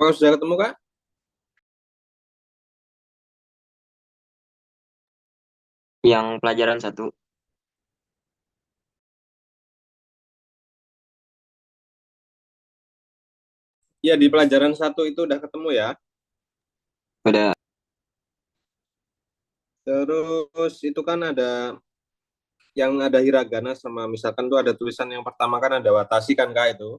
Apakah sudah ketemu, Kak? Yang pelajaran satu. Ya, di pelajaran satu itu udah ketemu ya. Udah. Terus itu kan ada yang ada hiragana sama misalkan tuh ada tulisan yang pertama kan ada watashi kan, Kak, itu.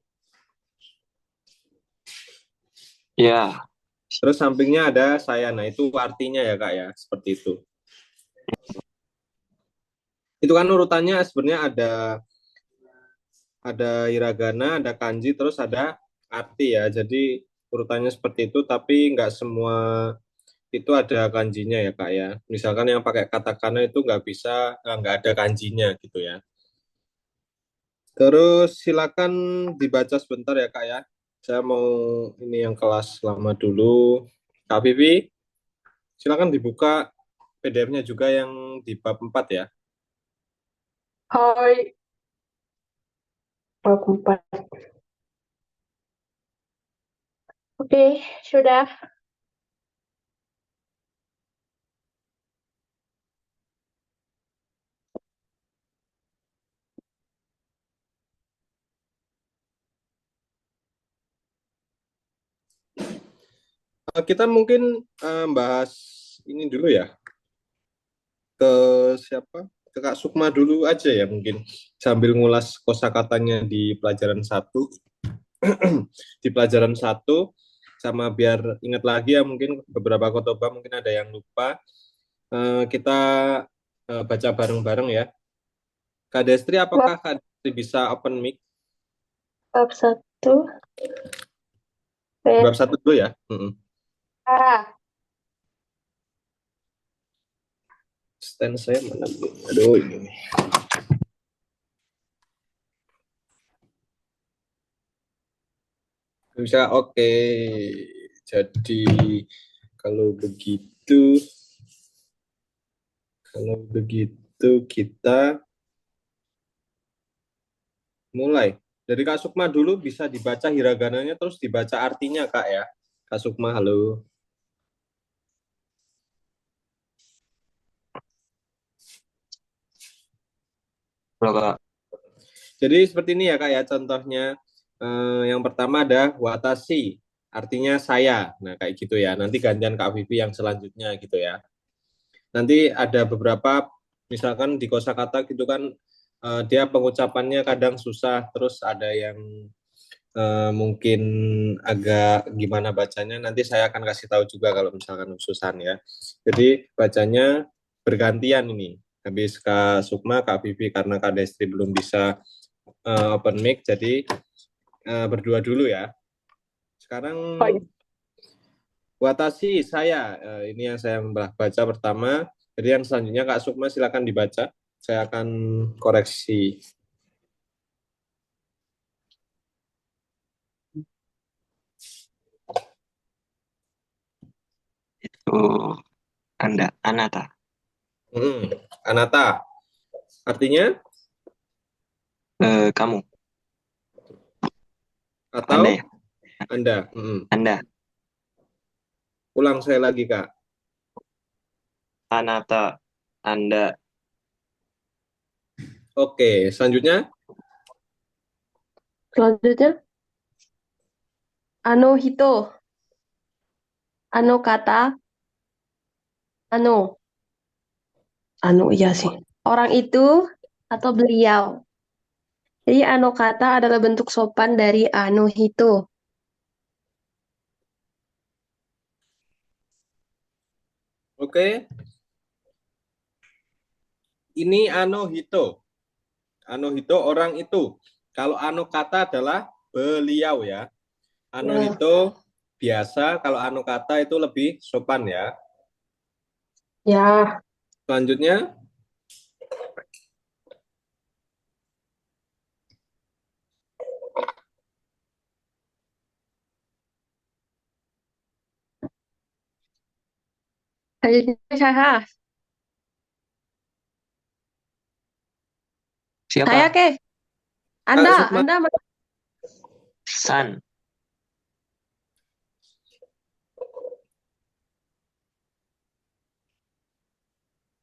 Ya. Terus sampingnya ada saya. Nah, itu artinya ya, Kak, ya. Seperti itu. Itu kan urutannya sebenarnya ada hiragana, ada kanji, terus ada arti ya. Jadi urutannya seperti itu, tapi nggak semua itu ada kanjinya ya, Kak, ya. Misalkan yang pakai katakana itu nggak bisa, nggak ada kanjinya gitu ya. Terus silakan dibaca sebentar ya, Kak, ya. Saya mau ini yang kelas lama dulu. Kak Vivi, silakan dibuka PDF-nya juga yang di bab 4 ya. Hai, bab 4. Oke, sudah. Kita mungkin bahas ini dulu ya, ke siapa? Ke Kak Sukma dulu aja ya mungkin. Sambil ngulas kosakatanya di pelajaran satu. Di pelajaran satu, sama biar ingat lagi ya mungkin beberapa kotoba mungkin ada yang lupa. Kita baca bareng-bareng ya. Kak Destri, Bab, apakah Kak Destri bisa open mic? bab 1. Bab satu dulu ya. Ah, Stand saya mana? Aduh, ini nih. Bisa, oke. Jadi, kalau begitu, kalau begitu kita mulai. Dari Kak Sukma dulu bisa dibaca hiragananya, terus dibaca artinya, Kak ya. Kak Sukma, halo. Kalau Kak. Jadi seperti ini ya, Kak ya, contohnya. Yang pertama ada watashi, artinya saya. Nah, kayak gitu ya. Nanti gantian Kak Vivi yang selanjutnya gitu ya. Nanti ada beberapa, misalkan di kosakata gitu kan, dia pengucapannya kadang susah, terus ada yang mungkin agak gimana bacanya, nanti saya akan kasih tahu juga kalau misalkan khususan ya. Jadi bacanya bergantian ini. Habis Kak Sukma, Kak Vivi, karena Kak Destri belum bisa open mic, jadi berdua dulu ya. Sekarang oh iya. Watashi saya, ini yang saya baca pertama. Jadi yang selanjutnya Kak Sukma silakan dibaca. Saya akan koreksi. Itu Anda, Anata. Anata, artinya Kamu. Anda atau ya. Anda. Anda. Ulang saya lagi Kak. Anata. Anda. Oke, selanjutnya. Selanjutnya, ano hito, ano kata, ano, iya sih. Orang itu atau beliau. Jadi ano kata adalah bentuk sopan dari ano hito. Oke, ini Anohito. Anohito orang itu. Kalau ano kata adalah beliau ya. Ya, Anohito biasa, kalau ano kata itu lebih sopan ya. ya. Selanjutnya, Selanjutnya saya. Saya Siapa? ke. Kak Sukma. Anda. San.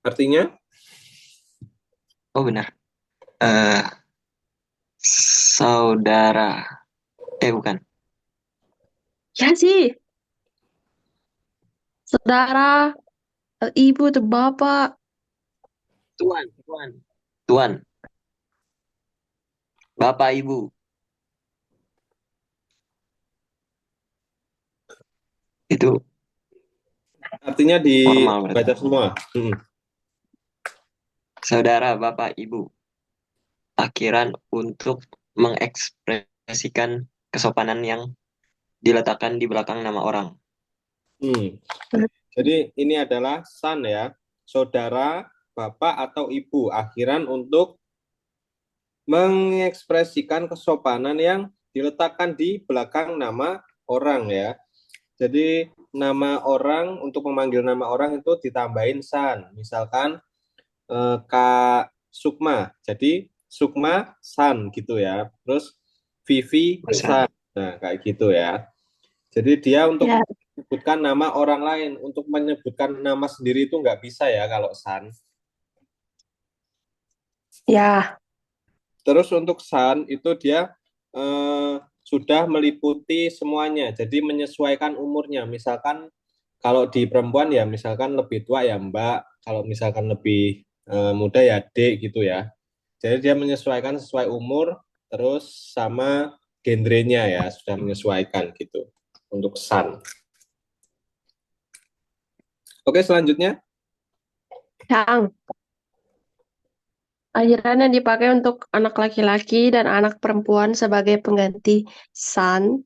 Artinya, Oh benar. Eh, saudara. Bukan. Ya sih, saudara, ibu atau bapak. Tuan, tuan. Tuan, bapak ibu. Itu artinya formal berarti. dibaca semua. Saudara, bapak, ibu. Akhiran untuk mengekspresikan kesopanan yang diletakkan di belakang nama orang. Hmm. Jadi ini adalah san ya, saudara, bapak atau ibu. Akhiran untuk mengekspresikan kesopanan yang diletakkan di belakang nama orang ya. Jadi nama orang untuk memanggil nama orang itu ditambahin san. Misalkan Kak Sukma. Jadi Sukma san gitu ya. Terus Vivi Bisa. san. Nah, kayak gitu ya. Jadi dia untuk Ya, menyebutkan nama orang lain, untuk menyebutkan nama sendiri itu nggak bisa ya kalau san. ya, Terus untuk san itu dia sudah meliputi semuanya, jadi menyesuaikan umurnya. Misalkan kalau di perempuan ya misalkan lebih tua ya Mbak, kalau misalkan lebih muda ya Dek gitu ya. Jadi dia menyesuaikan sesuai umur, terus sama genrenya ya sudah menyesuaikan gitu untuk san. Oke selanjutnya. yang. Akhiran yang dipakai untuk anak laki-laki dan anak perempuan sebagai pengganti san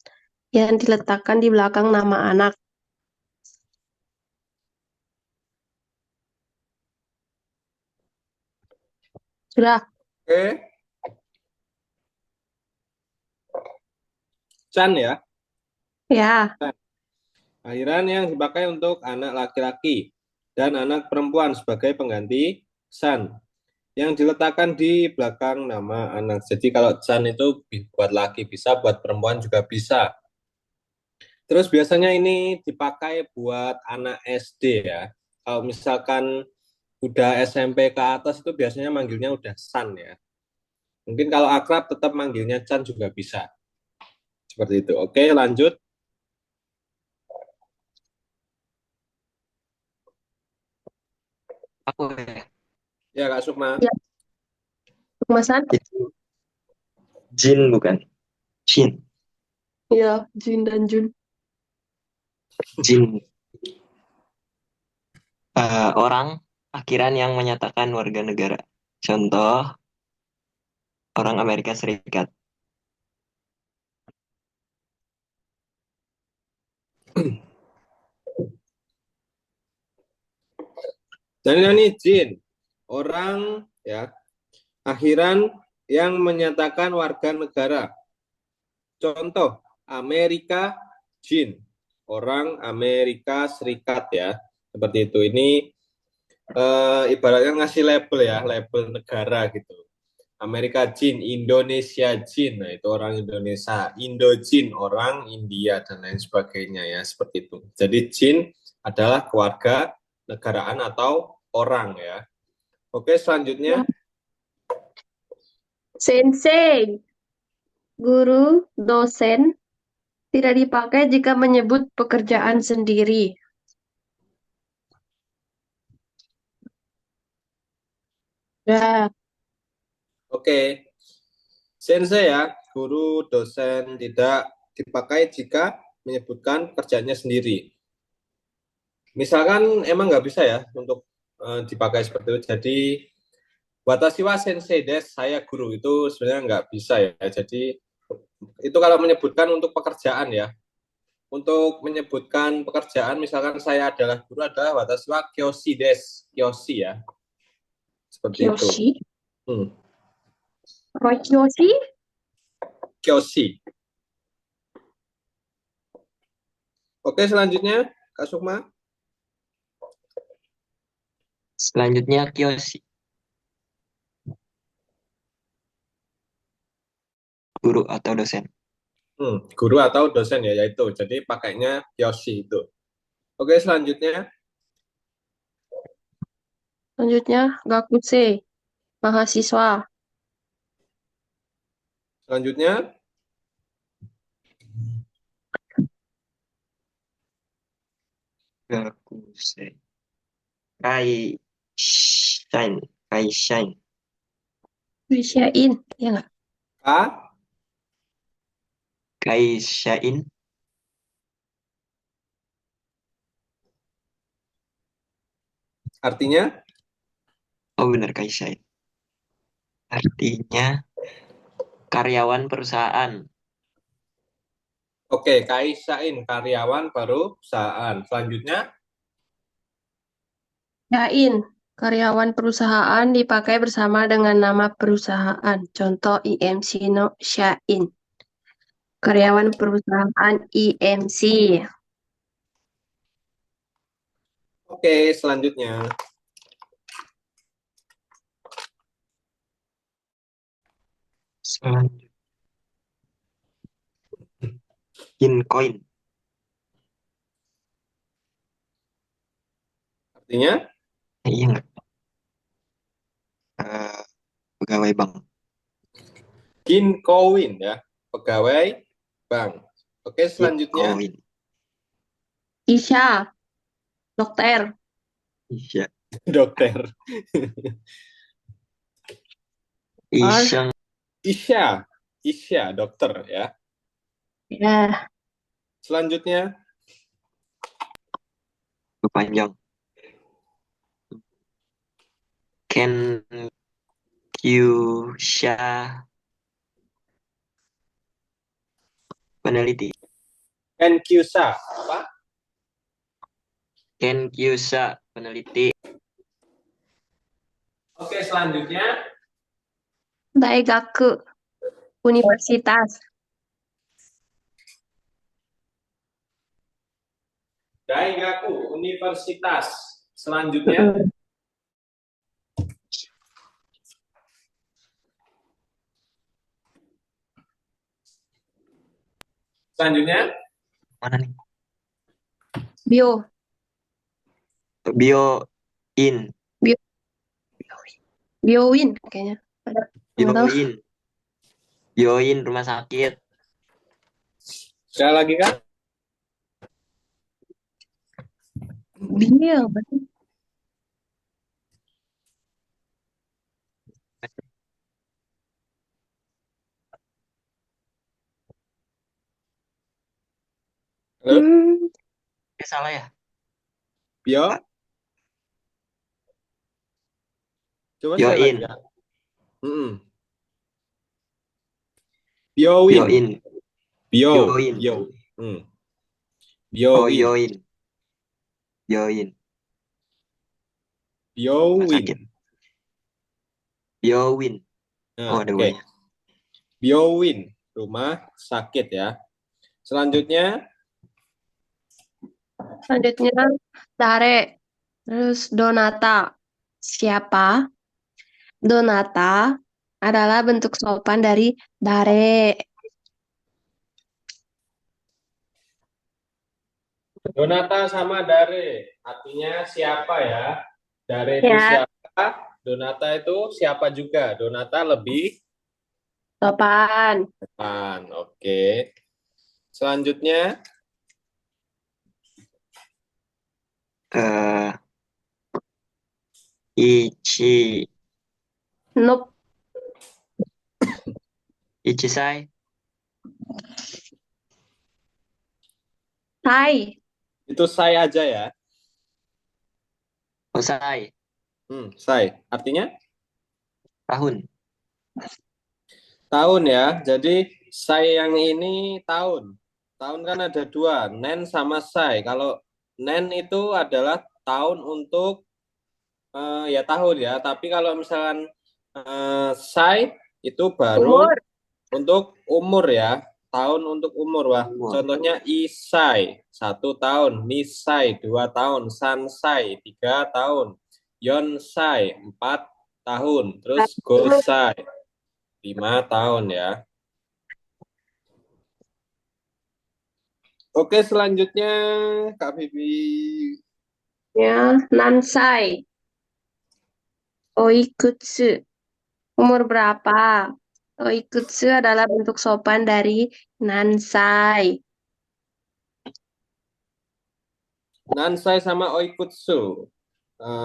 yang diletakkan di belakang nama anak. Sudah, Oke, Chan ya. ya. Akhiran yang dipakai untuk anak laki-laki dan anak perempuan sebagai pengganti san yang diletakkan di belakang nama anak. Jadi kalau san itu buat laki bisa, buat perempuan juga bisa. Terus biasanya ini dipakai buat anak SD ya. Kalau misalkan udah SMP ke atas itu biasanya manggilnya udah san ya. Mungkin kalau akrab tetap manggilnya Chan juga bisa. Seperti itu. Oke, lanjut. Aku ya. Ya, Kak Sukma. Ya, Masan? Itu Jin bukan? Jin. Ya, Jin dan Jun. Jin. Orang akhiran yang menyatakan warga negara. Contoh, orang Amerika Serikat. Dan ini Jin, orang ya akhiran yang menyatakan warga negara. Contoh, Amerika Jin, orang Amerika Serikat ya. Seperti itu. Ini ibaratnya ngasih label ya, label negara gitu. Amerika Jin, Indonesia Jin, nah itu orang Indonesia, Indo Jin, orang India dan lain sebagainya ya, seperti itu. Jadi Jin adalah keluarga negaraan atau orang ya. Oke, Ya. selanjutnya. Sensei, guru, dosen, tidak dipakai jika menyebut pekerjaan sendiri. Ya, Oke, sensei ya, guru, dosen tidak dipakai jika menyebutkan kerjanya sendiri. Misalkan emang nggak bisa ya untuk dipakai seperti itu. Jadi watashi wa sensei des, saya guru itu sebenarnya nggak bisa ya. Jadi itu kalau menyebutkan untuk pekerjaan ya. Untuk menyebutkan pekerjaan, misalkan saya adalah guru adalah watashi wa kyoshi des, kyoshi ya, seperti itu. Kiyoshi. Hmm. Roy Kiyoshi? Kyoshi. Oke, selanjutnya Kak Sukma. Selanjutnya Kiyoshi. Guru atau dosen. Guru atau dosen ya, yaitu. Jadi pakainya Kyoshi itu. Oke, selanjutnya. Selanjutnya, Gakuse, mahasiswa. Selanjutnya, Gakusei. Kai Shine. Kai Shine. Krisyain, ya nggak? K, Kai Shine. artinya, Oh benar Kai Shine. Artinya karyawan perusahaan. oke, Kaisain, karyawan perusahaan. Selanjutnya, Yain, karyawan perusahaan dipakai bersama dengan nama perusahaan. Contoh IMC no Syain. Karyawan perusahaan IMC. oke, selanjutnya. Selanjutnya Bitcoin. Artinya, Iya nggak? Eh, pegawai bank. Ginkoin ya, pegawai bank. Oke, selanjutnya, Bitcoin. Isya, dokter. Iya. dokter. Or, Iseng. Isya, Isya, dokter ya. ya, Selanjutnya, Panjang. Ken Kyusha. Peneliti. Enkyusa, apa? Ken Kyusha. Peneliti. Oke, selanjutnya, Daigaku, universitas. Daigaku, universitas. Selanjutnya, Mm-mm. selanjutnya, Mana nih? Bio, Bio in. bio, Biowin kayaknya. Ada, nggak tahu. Bioin. Bioin rumah sakit. sekali lagi kan? Bio, berarti. Halo, Salah ya? Bio, coba sekali lagi Bioin. ya. Mm-mm. Biowin, Bioin. Bio, Bioin. Bio. Hmm. Oh, Biowin, Yoin. Bioin. Rumah Biowin. sakit. Biowin. Nah, Oh, ada oke. W-nya. Biowin, rumah sakit ya. Selanjutnya, Selanjutnya, Dare. Terus Donata. Siapa? Donata adalah bentuk sopan dari Dare. Donata sama Dare, artinya siapa ya? Dare itu Ya, siapa? Donata itu siapa juga? Donata lebih sopan. depan. Oke. Selanjutnya, Eh, Ichi. Nope. Ichisai. Hai. itu saya aja ya. Osai. Saya. Artinya Tahun. tahun ya. Jadi saya yang ini tahun. Tahun kan ada dua, nen sama sai. Kalau nen itu adalah tahun untuk ya tahun ya. Tapi kalau misalkan sai itu baru Umur. untuk umur ya. Tahun untuk umur. Wah, Umur. contohnya isai 1 tahun, nisai 2 tahun, sansai 3 tahun, yonsai 4 tahun, terus gosai 5 tahun ya. Oke, selanjutnya Kak Bibi. Ya, Nansai. Oikutsu. Umur berapa? Oikutsu adalah bentuk sopan dari nansai. Nansai sama oikutsu.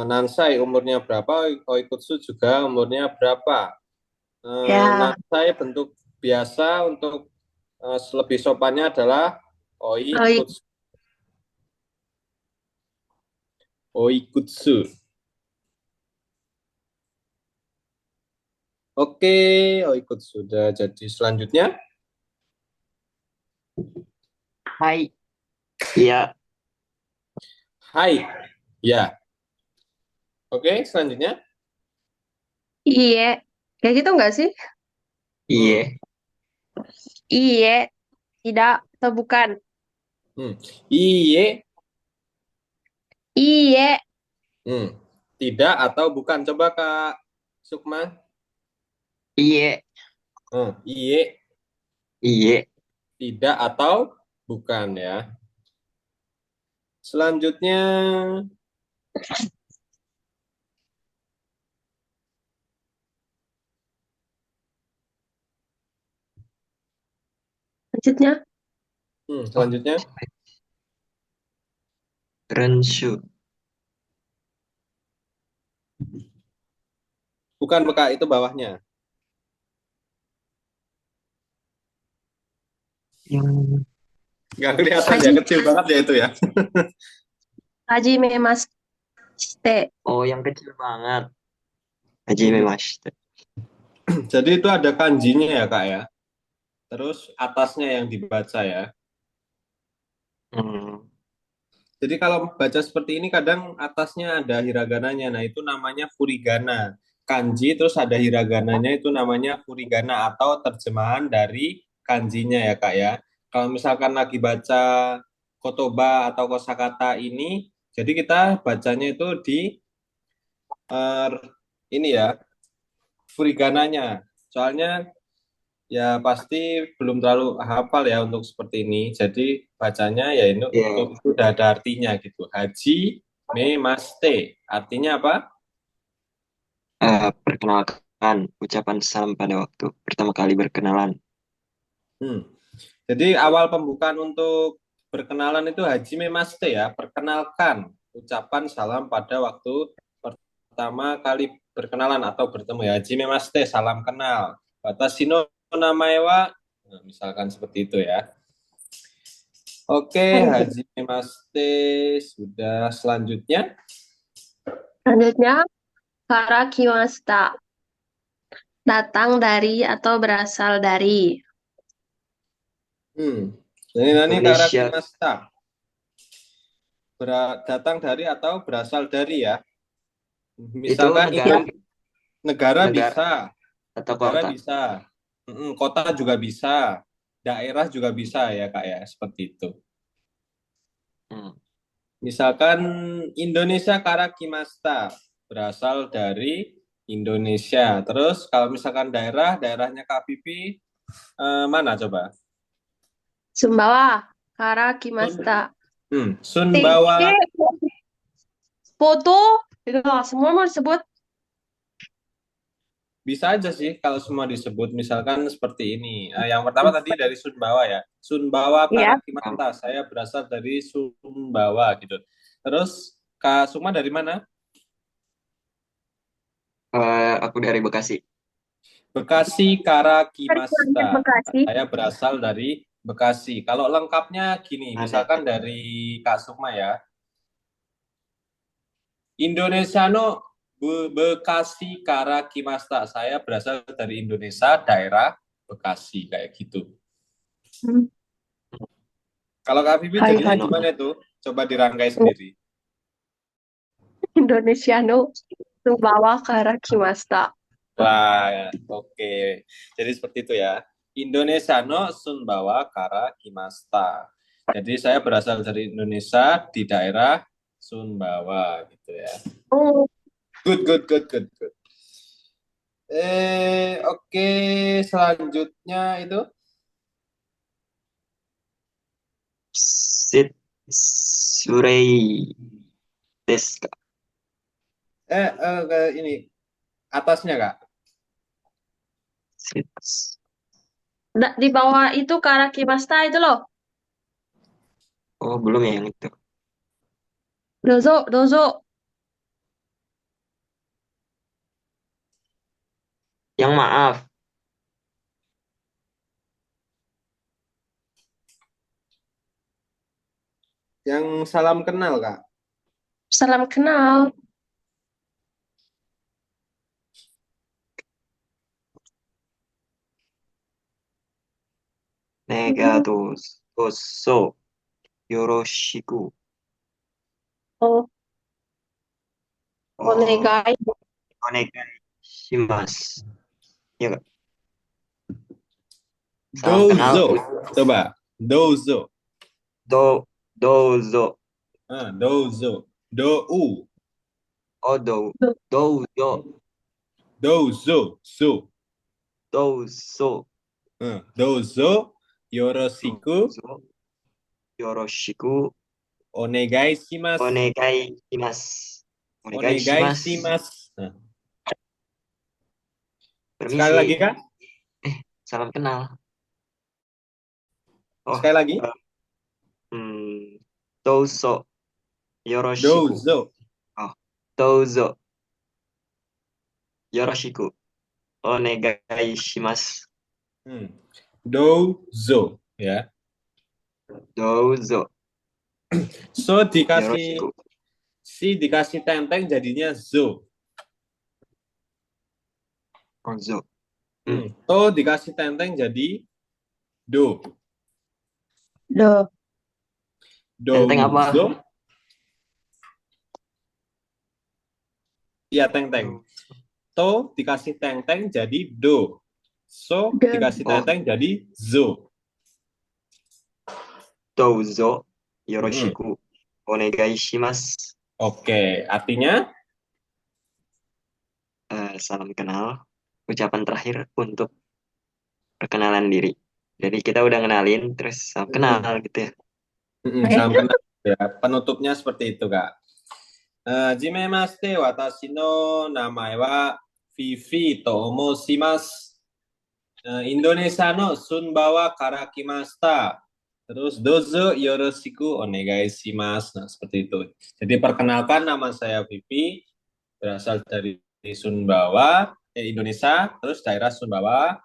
Nansai umurnya berapa, oikutsu juga umurnya berapa. Ya, Nansai bentuk biasa untuk lebih sopannya adalah oi, oikutsu. Oikutsu. Oke, oikutsu sudah jadi. Selanjutnya, Hai. Iya. hai. Ya, oke, selanjutnya. iye. Kayak gitu nggak sih? Hmm, Iye. Iye, tidak atau bukan. hmm. Iye, Iye, hmm. Tidak atau bukan. Coba Kak Sukma. Iye. Iye, Iye. tidak atau bukan ya. Selanjutnya, lanjutnya. Oh, selanjutnya Renshu. bukan Kak, itu bawahnya. Hmm. Nggak kelihatan ya, Haji, kecil banget ya itu ya. haji memaste. Oh, yang kecil banget. Hajime Mashita. Jadi itu ada kanjinya ya Kak ya. Terus atasnya yang dibaca ya. Hmm. Jadi kalau baca seperti ini kadang atasnya ada hiragananya. Nah, itu namanya furigana. Kanji terus ada hiragananya itu namanya furigana atau terjemahan dari kanjinya ya Kak ya. Kalau misalkan lagi baca kotoba atau kosakata ini, jadi kita bacanya itu di eh, ini ya, furigananya. Soalnya ya pasti belum terlalu hafal ya untuk seperti ini. Jadi bacanya ya ini Ya, untuk itu udah ada artinya gitu. Haji me maste. Artinya apa? perkenalkan ucapan salam pada waktu pertama kali berkenalan. Hmm. Jadi awal pembukaan untuk berkenalan itu haji me maste ya. Perkenalkan ucapan salam pada waktu pertama kali berkenalan atau bertemu ya. Haji me maste, salam kenal. Watashi no namae wa, nah, misalkan seperti itu ya. Oke, Haji Maste sudah. Selanjutnya, Selanjutnya, kara kimasta. Datang dari atau berasal dari. hmm, ini Karaki Indonesia. Masta datang dari atau berasal dari ya. Itu Misalkan negara, negara negara bisa, atau negara kota. bisa, kota juga bisa, daerah juga bisa ya Kak ya, seperti itu. Hmm. Misalkan Indonesia Karaki Masta berasal dari Indonesia. Terus kalau misalkan daerahnya Kak Pipi mana coba? Sumbawa, kara kimasta. Sunbawa Foto, itu lah, semua mau disebut. bisa aja sih kalau semua disebut misalkan seperti ini. Yang pertama tadi dari Sunbawa ya. Sunbawa Ya, Karakimata. Saya berasal dari Sumbawa gitu. Terus Kak Suma dari mana? Aku dari Bekasi. Bekasi dari Karakimasta. Bekasi. Saya berasal dari Bekasi. Kalau lengkapnya gini, Ada. misalkan dari Kak Sukma ya. Indonesiano Bekasi Karakimasta. Saya berasal dari Indonesia, daerah Bekasi kayak gitu. Hmm, Kalau Kak Vivi Hai jadinya hai. No. gimana itu? Coba dirangkai sendiri. Indonesiano, Sumbawa, kara kimasta. Wah, oke. Jadi seperti itu ya. Indonesia no Sunbawa Kara Kimasta. Jadi saya berasal dari Indonesia di daerah Sumbawa gitu ya. Oh, Good, good, good, good, good. Oke. Selanjutnya itu Sit Surei Deska. ini atasnya, Kak. Sits. Di bawah itu Karakimasta itu loh. Oh, belum ya yang itu. Dozo, dozo. Yang maaf. Yang salam kenal, Kak. Salam kenal. Negatus. Oso. Yoroshiku. Oh, Oh, onegai. onegai shimasu. Ya, Kak. Salam kenal. Dozo. Coba. Dozo. Dozo. Dozo. Do-u. Oh, dozo. Dozo. Zo. Dozo. Dozo. Yoroshiku. Dozo. Yoroshiku. Onegai shimasu. Onegai shimasu. Onegai Onegai shimasu. shimasu. Nah, sekali Permisi. lagi, Kak. Salam kenal. Oh, Sekali lagi. dozo. Yoroshiku. Dozo. Oh, dozo. Yoroshiku. Onegai shimasu. Dozo. Ya. Dozo. So dikasih Yoroshiku. dikasih tenteng jadinya zo. Ozo. To dikasih tenteng jadi do. Do. Tenteng apa? Dozo. Iya, tenteng. To dikasih tenteng jadi do. So Do. dikasih Oh. tenteng jadi zo. Dozo. Yoroshiku. Onegai shimasu. Oke, artinya Salam kenal. Ucapan terakhir untuk perkenalan diri. Jadi kita udah kenalin, terus salam kenal gitu ya. salam kenal ya. Penutupnya seperti itu, Kak. Hajimemashite, watashi no namae wa Vivi to omoshimasu. Indonesia no Sunbawa Karakimasta. Terus dozo yoroshiku onegai shimasu. Nah, seperti itu. Jadi perkenalkan, nama saya Vivi, berasal dari Sumbawa, Indonesia, terus daerah Sumbawa.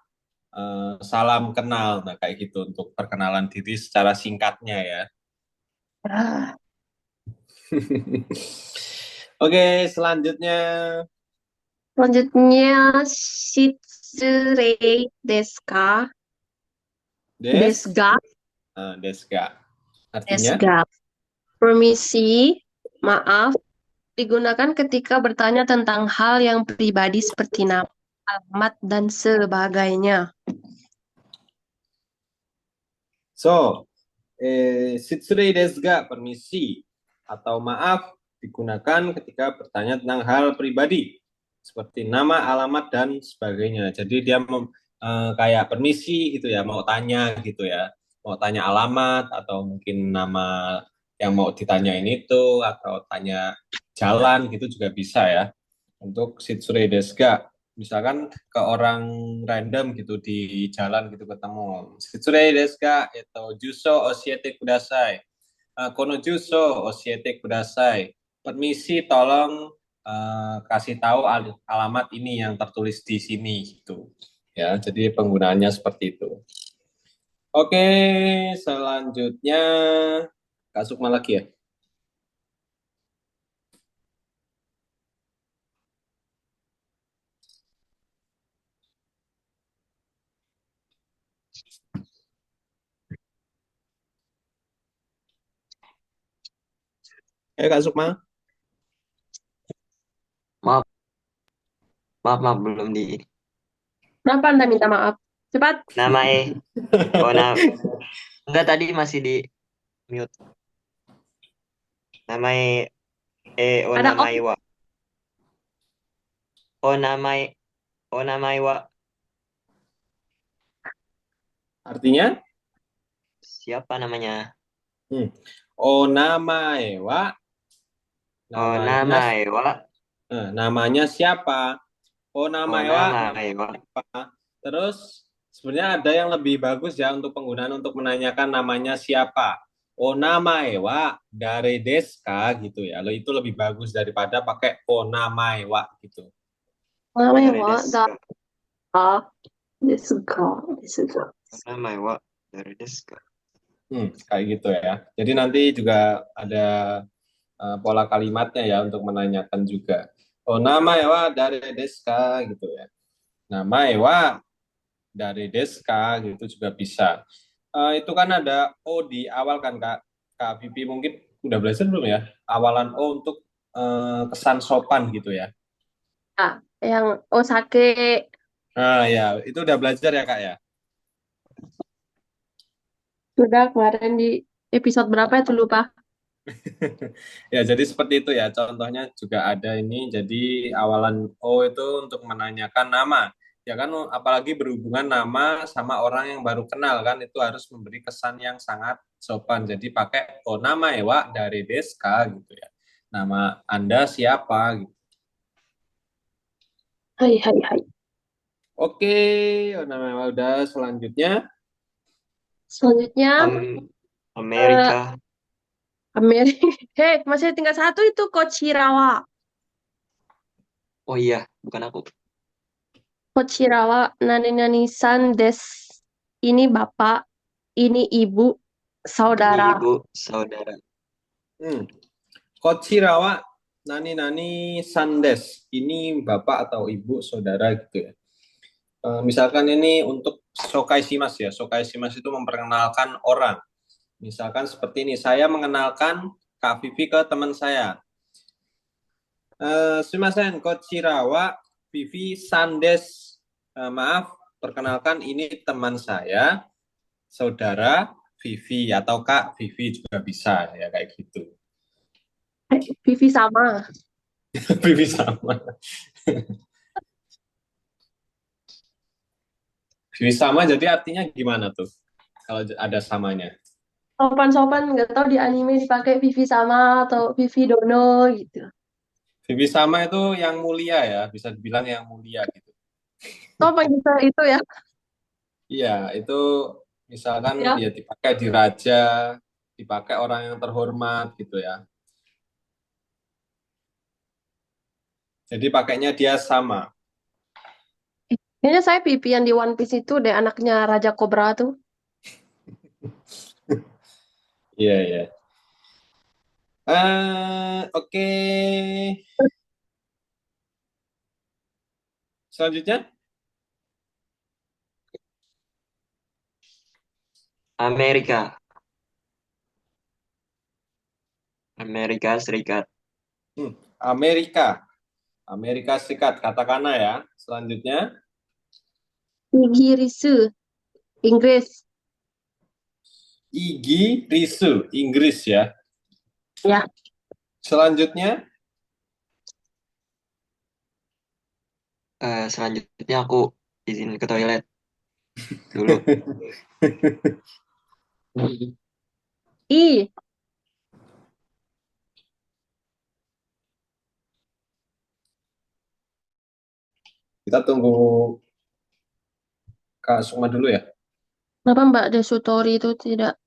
Salam kenal. Nah, kayak gitu untuk perkenalan diri secara singkatnya ya. Ah, Oke, selanjutnya Selanjutnya, shitsurei desu ka? Desga. deska. Artinya? Desga. Permisi, maaf, digunakan ketika bertanya tentang hal yang pribadi seperti nama, alamat, dan sebagainya. So, shitsurei desu ga, permisi atau maaf, digunakan ketika bertanya tentang hal pribadi seperti nama, alamat, dan sebagainya. Jadi dia kayak permisi gitu ya, mau tanya gitu ya, mau tanya alamat atau mungkin nama yang mau ditanyain itu atau tanya jalan gitu juga bisa ya. Untuk shitsurei desu ga, misalkan ke orang random gitu di jalan gitu ketemu, shitsurei desu ga, juso oshiete kudasai. Kono juso oshiete kudasai. Permisi, tolong kasih tahu alamat ini yang tertulis di sini gitu. Ya, jadi penggunaannya seperti itu. Oke, selanjutnya Kak Sukma lagi ya. Kak Sukma. Maaf, belum di Kenapa Anda minta maaf? Cepat. namae. Enggak, tadi masih di mute. Namae Ada namae wa. Namae wa. Artinya? Siapa namanya? Namae wa. Namae wa. Namanya siapa? Onama ewa, Onama nama ewa. siapa. Terus sebenarnya ada yang lebih bagus ya untuk penggunaan untuk menanyakan namanya siapa. Onama ewa dari deska gitu ya. Itu lebih bagus daripada pakai onama ewa gitu. 名前 Dari は deska. 誰ですかですが。Onama ewa dari deska. Kayak gitu ya. Jadi nanti juga ada pola kalimatnya ya untuk menanyakan juga. Onama ewa dari deska gitu ya. Nama ewa dari deska gitu juga bisa. Itu kan ada O di awal kan Kak. Kak Vivi mungkin udah belajar belum ya? Awalan O untuk kesan sopan gitu ya. Ah, yang Osake. Nah ya, itu udah belajar ya Kak ya. Sudah kemarin di episode berapa itu lupa. Ya, jadi seperti itu ya. Contohnya juga ada ini. Jadi awalan O itu untuk menanyakan nama. Ya kan, apalagi berhubungan nama sama orang yang baru kenal kan, itu harus memberi kesan yang sangat sopan. Jadi pakai O nama Ewa dari Deska gitu ya. Nama Anda siapa gitu. Hai hai hai. Oke, O nama Ewa udah selanjutnya. Selanjutnya eh Amerika. Amerika. Hei, masih tinggal satu itu Kochirawa. Oh iya, bukan aku. Kochirawa nani nani san des. Ini bapak, ini ibu, Ini saudara. ibu, saudara. Hmm. Kochirawa Nani Nani Sandes. Ini bapak atau ibu saudara gitu ya. Misalkan ini untuk Sokai Shimas ya. Sokai Shimas itu memperkenalkan orang. Misalkan seperti ini, saya mengenalkan Kak Vivi ke teman saya. Sumimasen, Kochirawa Vivi Sandes. Maaf, perkenalkan ini teman saya, saudara Vivi atau Kak Vivi juga bisa ya kayak gitu. Vivi sama. Vivi sama. Vivi sama jadi artinya gimana tuh? Kalau ada samanya. Sopan-sopan nggak tahu di anime dipakai Vivi sama atau Vivi Dono gitu. Vivi sama itu yang mulia ya, bisa dibilang yang mulia gitu. Oh, panggil saya itu ya. Iya, itu misalkan Ya. ya dipakai di raja, dipakai orang yang terhormat gitu ya. Jadi pakainya dia sama. Kayaknya saya Vivi yang di One Piece itu deh anaknya Raja Cobra tuh. Iya, iya. Oke. Selanjutnya, Amerika. Amerika Serikat. Amerika. Amerika Serikat, katakana ya. Selanjutnya, Nigirisu, Inggris. Igi Risu, Inggris ya. Ya, Selanjutnya, Selanjutnya aku izin ke toilet dulu. I. kita tunggu Kak Sukma dulu ya. Kenapa Mbak Desutori itu tidak?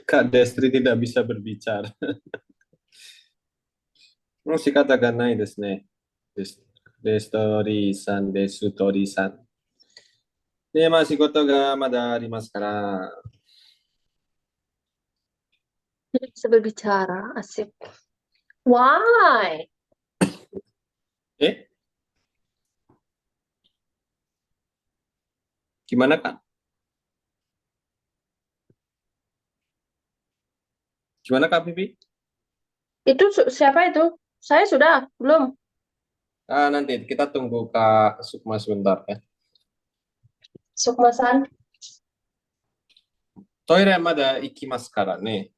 Kak Destri tidak bisa berbicara. もし方がないですね。デストリーさん、デストリーさん。で、まあ仕事がまだありますから、Tidak bisa berbicara, asik. Why? eh, gimana Kak? Gimana Kak Pipi? Itu siapa itu? Saya sudah, belum. Nanti kita tunggu Kak Sukma sebentar ya. Sukmasan. Toire mada ikimasu kara ne.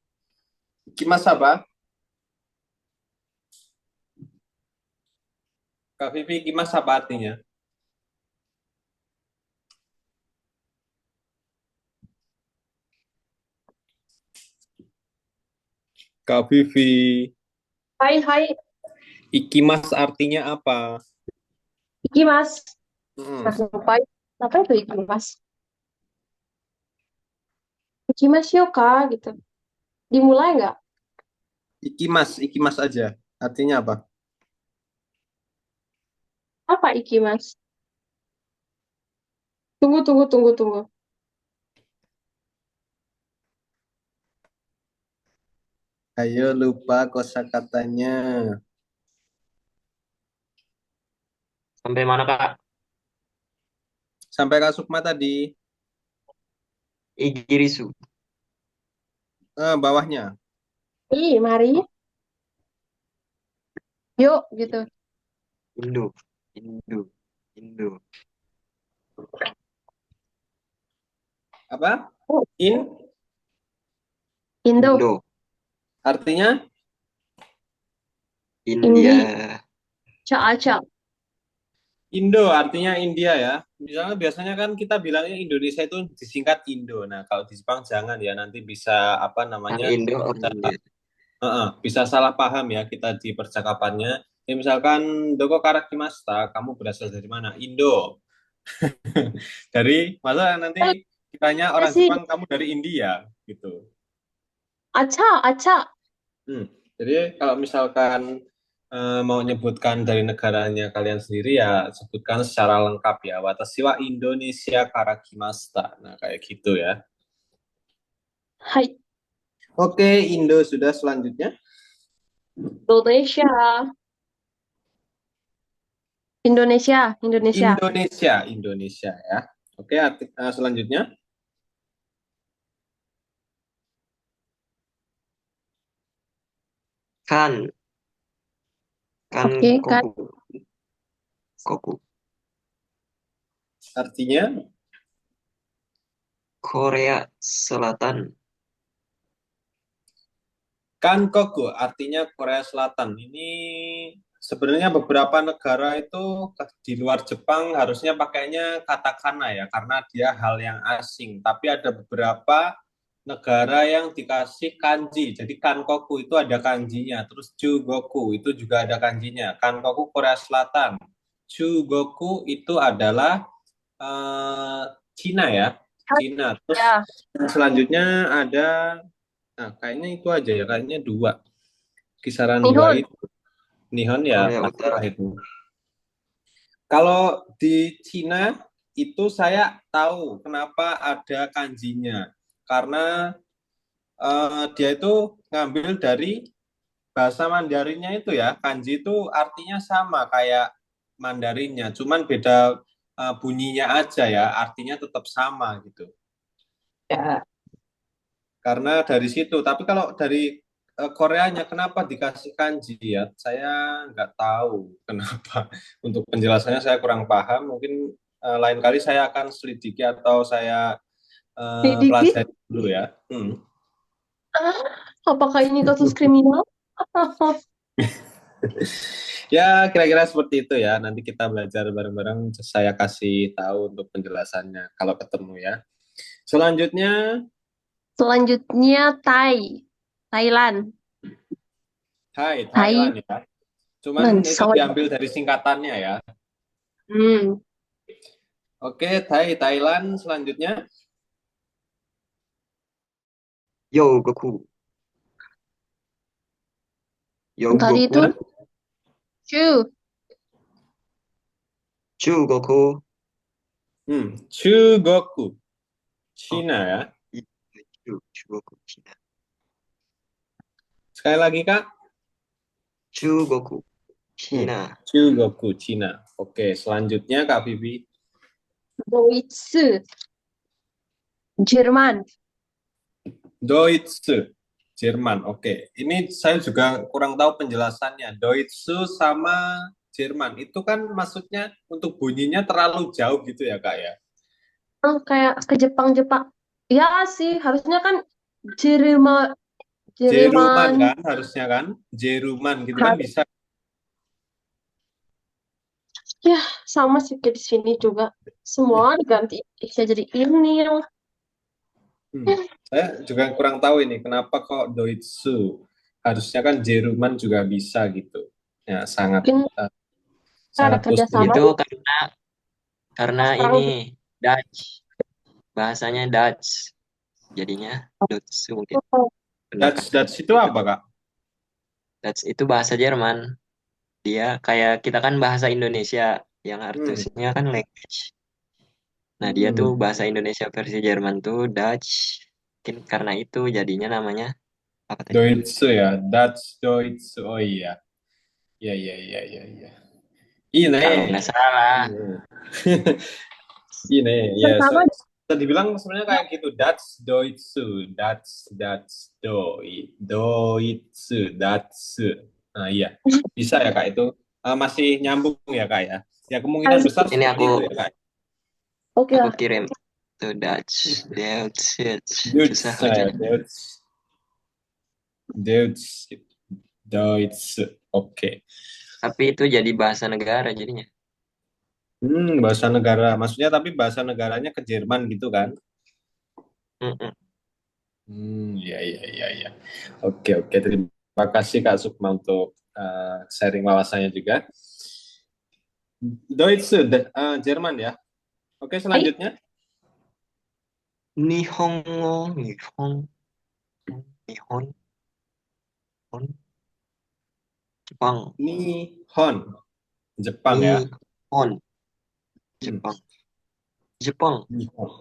Ikimasu apa? Kak Vivi, ikimasu apa artinya? Kak Vivi, Hai, hai. ikimasu artinya apa? Iki Mas. Hmm. Mas ngapain? Apa itu Iki Mas? Iki Mas Yoka gitu. Dimulai nggak? Ikimas aja. Artinya apa? Apa Iki Mas? Tunggu, tunggu, tunggu, tunggu. Ayo lupa kosakatanya. Sampai mana, Kak? Sampai Kak Sukma tadi. Igirisu. Bawahnya. Ih, mari. Yuk, gitu. Indo. Indo. Indo. Apa? Oh, In? Indo. Indo. Artinya? India. Indi. Ca-ca. Indo artinya India ya. Misalnya biasanya kan kita bilangnya Indonesia itu disingkat Indo. Nah, kalau di Jepang jangan ya, nanti bisa apa Orang namanya? Indo, orang Bisa, India. bisa salah paham ya kita di percakapannya. Ya, misalkan Doko Karakimasta, kamu berasal dari mana? Indo. Malah Eh, nanti kitanya ya orang sih. Jepang, kamu dari India gitu. Aca, aca. Hmm. Jadi kalau misalkan mau nyebutkan dari negaranya kalian sendiri ya sebutkan secara lengkap ya. Watashi wa Indonesia karakimasta. Nah, kayak gitu ya. Hai. Oke, Indo sudah selanjutnya. Indonesia. Indonesia. Indonesia. Indonesia ya. Oke, selanjutnya. Kan. Kan Oke, kan. koku. Koku. Artinya Korea Selatan. Kankoku, artinya Korea Selatan. Ini sebenarnya beberapa negara itu di luar Jepang harusnya pakainya katakana ya, karena dia hal yang asing. Tapi ada beberapa negara yang dikasih kanji. Jadi Kankoku itu ada kanjinya. Terus Chugoku itu juga ada kanjinya. Kankoku Korea Selatan. Chugoku itu adalah eh, Cina ya. Cina. Terus Ya. selanjutnya ada, nah kayaknya itu aja ya. Kayaknya dua. Kisaran dua Nihon. itu. Nihon ya Korea Utara. pastilah itu. Kalau di Cina itu saya tahu kenapa ada kanjinya. Karena dia itu ngambil dari bahasa Mandarinnya itu ya. Kanji itu artinya sama kayak Mandarinnya, cuman beda bunyinya aja ya. Artinya tetap sama gitu. Ya. Karena dari situ. Tapi kalau dari Koreanya kenapa dikasih kanji ya? Saya nggak tahu kenapa. Untuk penjelasannya saya kurang paham. Mungkin lain kali saya akan selidiki atau saya Sedikit. pelajari dulu ya. Hmm. Ah, apakah ini kasus kriminal? Ya, kira-kira seperti itu ya. Nanti kita belajar bareng-bareng. Saya kasih tahu untuk penjelasannya kalau ketemu ya. Selanjutnya, Selanjutnya Thailand. Hai, Thailand ya. Cuman Thailand. itu Sorry. diambil dari singkatannya ya. Hmm. Oke, Thailand selanjutnya. Yo Goku. Yo Yang tadi itu Goku. Chu. Chu Goku. Chugoku, Oh, Cina ya. Chu Goku Cina. Sekali lagi Kak. Chu Goku Hmm, Cina. Chugoku, Cina. Oke, selanjutnya Kak Bibi. Deutsche. Jerman. Deutsche, Jerman. Oke. Ini saya juga kurang tahu penjelasannya. Deutsche sama Jerman. Itu kan maksudnya untuk bunyinya terlalu jauh gitu ya, Kak ya? Kayak ke Jepang-Jepang. Ya sih, harusnya kan Jerman, Jeruman Jerman. kan harusnya kan? Jeruman gitu kan Har- bisa. Ya, sama sih kayak di sini juga. Semua diganti. Bisa jadi ini lah. Hmm. Saya juga kurang tahu ini kenapa kok Deutsche. Harusnya kan Jeruman juga bisa gitu. Ya, sangat Mungkin eh, ada sangat kerjasama Itu positif. nih karena pas perang. ini Dutch, bahasanya Dutch, jadinya Dutch mungkin Oh, pendekatan Dutch itu itu. apa, Kak? Dutch itu bahasa Jerman. Dia kayak kita kan bahasa Indonesia yang Hmm. artinya kan language. Nah, dia tuh Hmm. bahasa Indonesia versi Jerman tuh Dutch. Mungkin karena itu jadinya namanya apa tadi? Deutsche ya, Deutsche. Oh iya. Iya, iya, iya, iya, iya. Ini. Kalau nggak salah. Hmm. Ini ya, pertama bisa dibilang sebenarnya kayak gitu. Deutsche. Nah, iya. Bisa ya, Kak, itu. Masih nyambung ya, Kak ya. Ya, kemungkinan besar Ini seperti aku itu ya, Kak. oke aku lah. kirim tuh Dutch, Dutch, susah Deutsche, bacanya. Deutsche, Deutsche. Oke. Tapi itu jadi bahasa negara jadinya. Bahasa negara. Maksudnya tapi bahasa negaranya ke Jerman gitu kan? Mm-mm. Iya, iya, iya, iya. Oke, oke. Terima kasih Kak Sukma untuk sharing wawasannya juga. Deutsche, Jerman ya. Oke, Baik, selanjutnya. Nihongo, Nihon, Jepang, Nihon, Jepang ya. Nihon, Hmm, Jepang, Jepang. Nihon,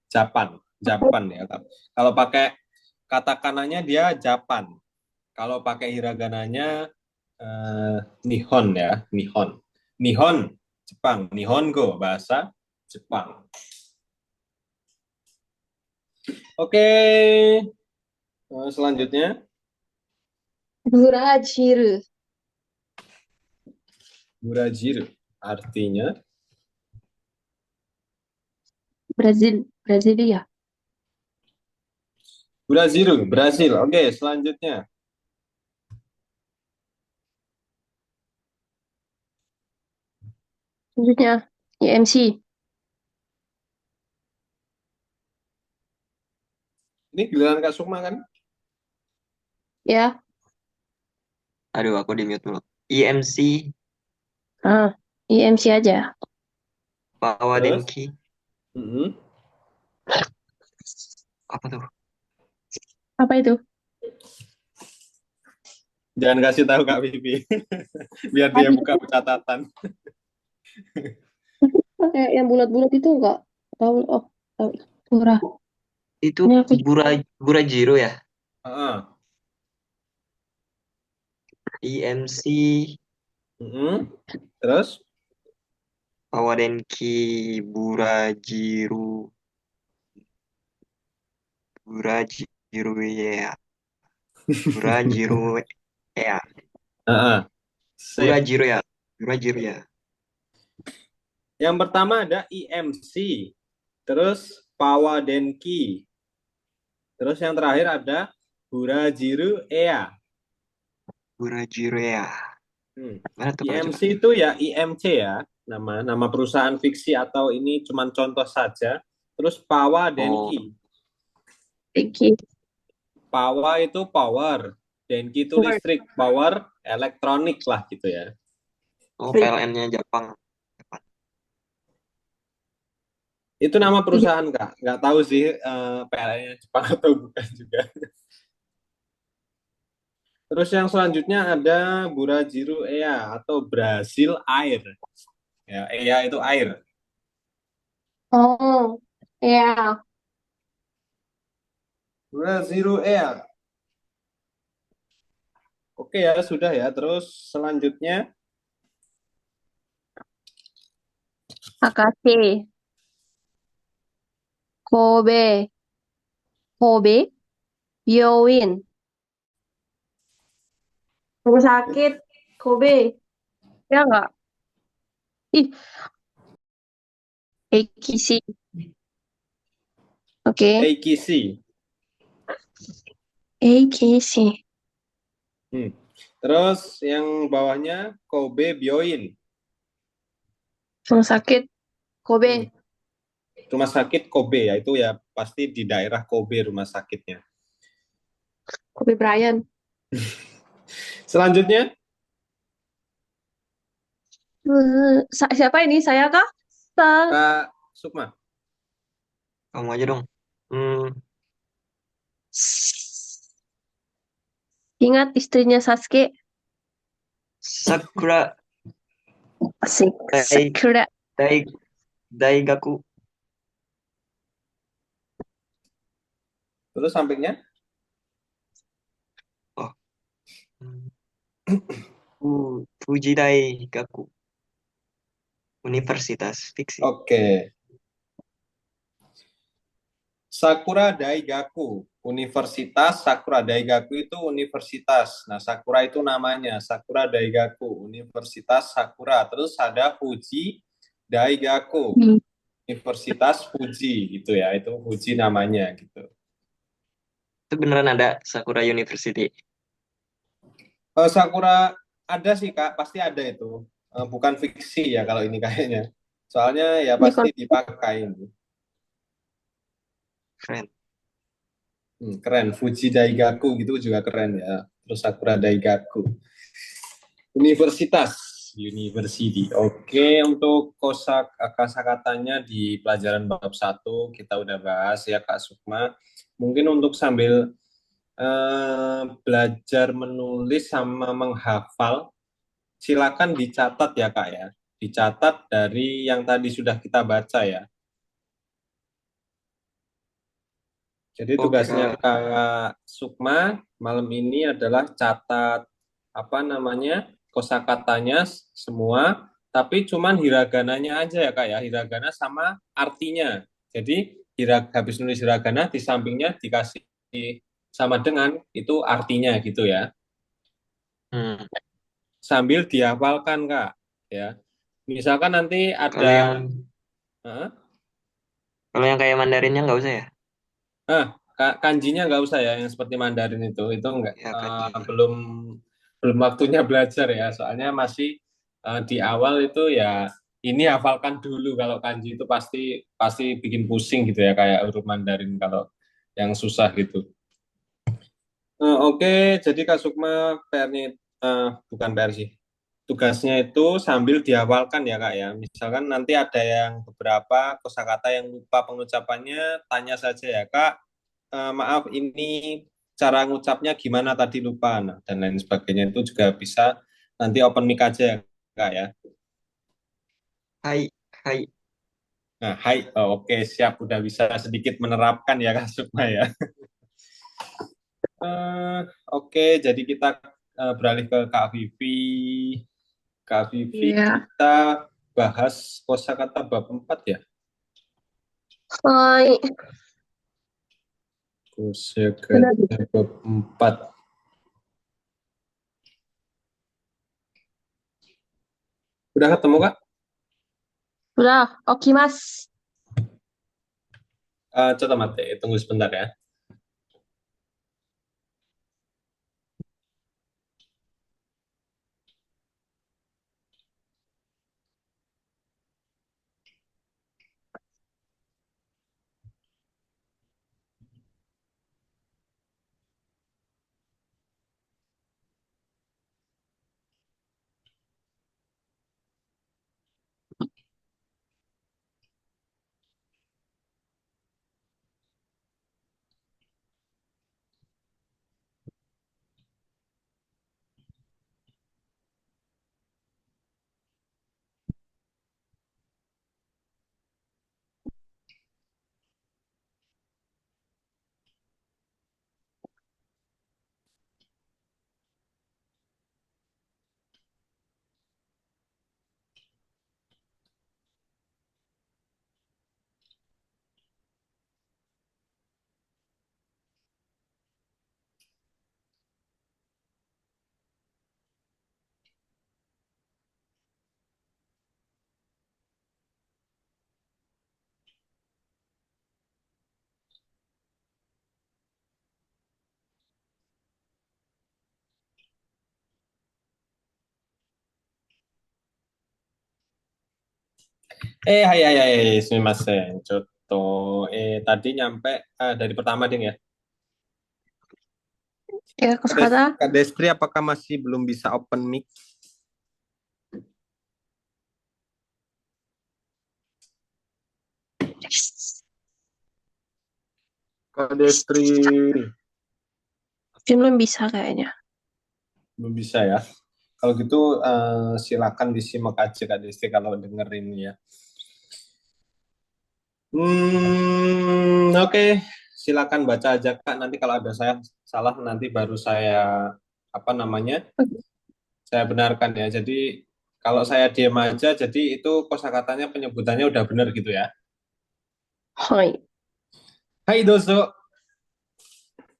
Japan, Japan ya. Kak. Kalau pakai katakananya dia Japan. Kalau pakai hiragananya eh, Nihon ya, Nihon. Nihon, Jepang. Nihongo, bahasa Jepang. Oke, selanjutnya Brazil, Brazil. Artinya Brazil, Brasilia. Brazil, Brazil. Oke, selanjutnya. Selanjutnya, IMC. Ini giliran Kak Sukma kan? Ya, Aduh, aku di mute dulu. IMC, IMC aja. Terus? Pawadenki, Mm-mm. apa tuh? Apa itu? Jangan kasih tahu Kak Vivi, biar dia Tadi buka catatan. kayak yang bulat-bulat itu enggak tahu. Oh, tahu. Murah. Itu Ini aku Burajiro ya? Ah, IMC, mm-mm. Terus? Pawadenki, Burajiru, Burajiru ya, Burajiru ya, Ah, sip. Burajiro ya, Burajiru ya. Yang pertama ada IMC, terus Pawadenki, terus yang terakhir ada Burajiru Ea. Burajiro ya. Hmm. Mana tuh kalau coba? IMC itu ya IMC ya, nama nama perusahaan fiksi atau ini cuma contoh saja. Terus Oh, Pawadenki. pikir. Pawa itu power, Denki itu Word. listrik, power elektronik lah gitu ya. oh PLN-nya Jepang. Itu nama perusahaan Kak. Nggak tahu sih PLN-nya Jepang atau bukan juga. Terus yang selanjutnya ada Burajiru Ea atau Brasil Air. Ya, Ea itu air. Oh, ya. Burajiru Ea. Oke ya, sudah ya. Terus selanjutnya Akase, Kobe, Kobe, Byoin. Rumah sakit Kobe. Ya nggak? Ih, Eikisi. Oke. Eikisi. Eikisi. Hmm. Terus yang bawahnya Kobe Byoin. Rumah sakit Kobe. Hmm. Rumah sakit Kobe ya, itu ya pasti di daerah Kobe rumah sakitnya. Kobe Bryant. Selanjutnya Siapa ini? Saya kah? Kak Sukma. Kamu aja dong. Hmm, Ingat istrinya Sasuke. Sakura Asik. Dai Sakura. Dai Daigaku. Terus sampingnya. Oh, hmm. Fuji Daigaku. Universitas Fiksi. Oke. Sakura Daigaku. Universitas Sakura Daigaku itu universitas. Nah, Sakura itu namanya Sakura Daigaku, Universitas Sakura. Terus ada Fuji Daigaku, Hmm. Universitas Fuji gitu ya. Itu Fuji namanya gitu. Itu beneran ada Sakura University. Sakura ada sih Kak, pasti ada itu. Bukan fiksi ya kalau ini kayaknya. Soalnya ya Ini pasti dipakai. Keren. Keren. Fuji Daigaku gitu juga keren ya. Terus Sakura Daigaku. Universitas. University. Oke, untuk kosakatanya di pelajaran bab satu kita udah bahas ya Kak Sukma. Mungkin untuk sambil belajar menulis sama menghafal, silakan dicatat ya Kak ya. Dicatat dari yang tadi sudah kita baca ya. Jadi Oke, tugasnya Kak. Kak Sukma malam ini adalah catat apa namanya kosakatanya semua, tapi cuman hiragananya aja ya Kak ya, hiragana sama artinya. Jadi habis nulis hiragana di sampingnya dikasih sama dengan itu artinya gitu ya. Hmm. Sambil dihafalkan Kak ya. Misalkan nanti Kalau yang ada kalau yang kayak Mandarinnya nggak usah ya? Kanjinya nggak usah ya, yang seperti Mandarin itu nggak Ya kanji. belum belum waktunya belajar ya, soalnya masih di awal itu ya. Ini hafalkan dulu kalau kanji itu pasti pasti bikin pusing gitu ya, kayak huruf Mandarin kalau yang susah gitu. Oke, jadi Kak Sukma PR-nya bukan PR sih. Tugasnya itu sambil dihafalkan ya Kak ya. Misalkan nanti ada yang beberapa kosakata yang lupa pengucapannya, tanya saja ya Kak, maaf ini cara ngucapnya gimana tadi lupa, nah, dan lain sebagainya itu juga bisa nanti open mic aja ya Kak ya. Hai, hai. Nah, hai, oke siap udah bisa sedikit menerapkan ya Kak Sukma ya. Eh, oke, jadi kita beralih ke Kak Vivi. Kak Vivi, Iya. kita bahas kosakata bab 4 ya. Hai. Benar. Kosakata bab 4. Udah ketemu Kak? Udah, oke Mas. Coba mati, tunggu sebentar ya. hai, hai, hai, sumimasen. Coto. Tadi nyampe dari pertama, Ding ya. Ya, kosakata. Kak Destri, apakah masih belum bisa open mic? Kak Destri, Belum bisa kayaknya. belum bisa ya. Kalau gitu silakan disimak aja Kak Destri kalau dengerin ya. Oke. Silakan baca aja Kak. Nanti kalau ada saya salah nanti baru saya apa namanya? Saya benarkan ya. Jadi kalau saya diam aja, jadi itu kosakatanya penyebutannya udah benar gitu ya. Hai. Hai Dozo.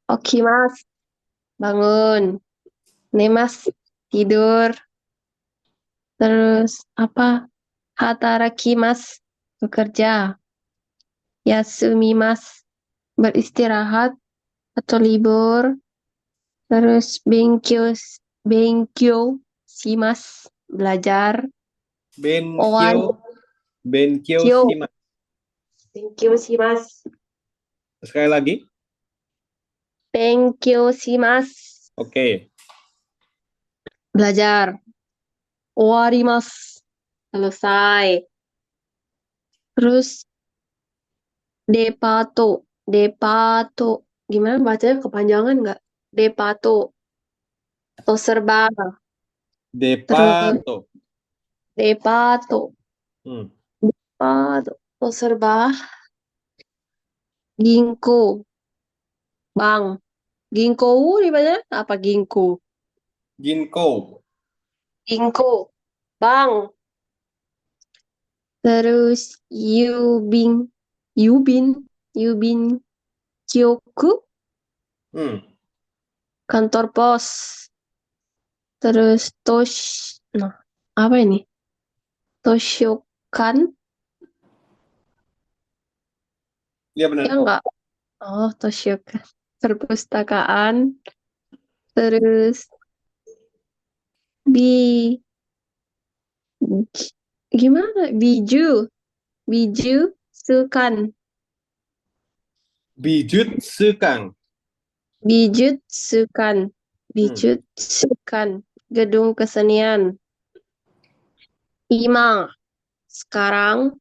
Oke, Mas. Bangun. Nih, Mas. Tidur. Terus apa? Hataraki, Mas. Bekerja. Yasumi, Mas. Beristirahat atau libur. Terus benkyo, si Mas. Belajar. Benkyo, Owari. Benkyo Kyo. Shima. Benkyo, si Mas. Sekali lagi. Benkyo, si Mas. Oke. Belajar. Owari, Mas. Selesai. Terus Depato. Depato. Gimana bacanya kepanjangan nggak? Depato. Atau serba. Terus Depato. Depato. Hmm. Depato. Atau serba. Ginkgo. Bang. Ginkgo dibaca apa ginkgo? Ginkgo. Ginkgo. Bang. Terus Yubin. Yubin. Yubin Kyoku. Hmm. Kantor pos. Terus Nah, apa ini? Toshokan. Iya Ya benar. enggak? Oh, Toshokan. Perpustakaan. Terus bi gimana? Biju. Biju Sukan. Bijutsu Kang. Bijutsukan. Hmm. Bijutsukan. Gedung kesenian. Ima. Sekarang.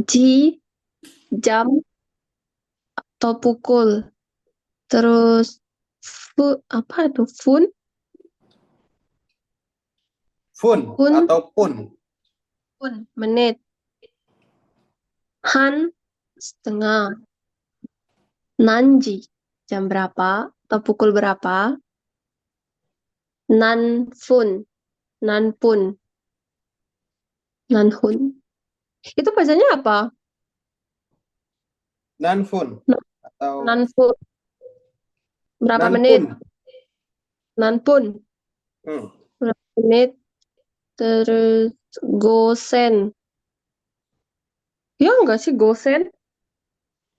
Ji. Jam atau pukul. Terus apa itu? Fun Fun. atau pun. Menit. Han. Setengah. Nanji. Jam berapa? Atau pukul berapa? Nanfun. Nanpun. Nanhun. Itu bacanya apa? Nanfun Na- atau Nanfun. Berapa menit? Nanpun. Nanpun. Hmm. Berapa menit? Terus gosen. Ya enggak sih gosen?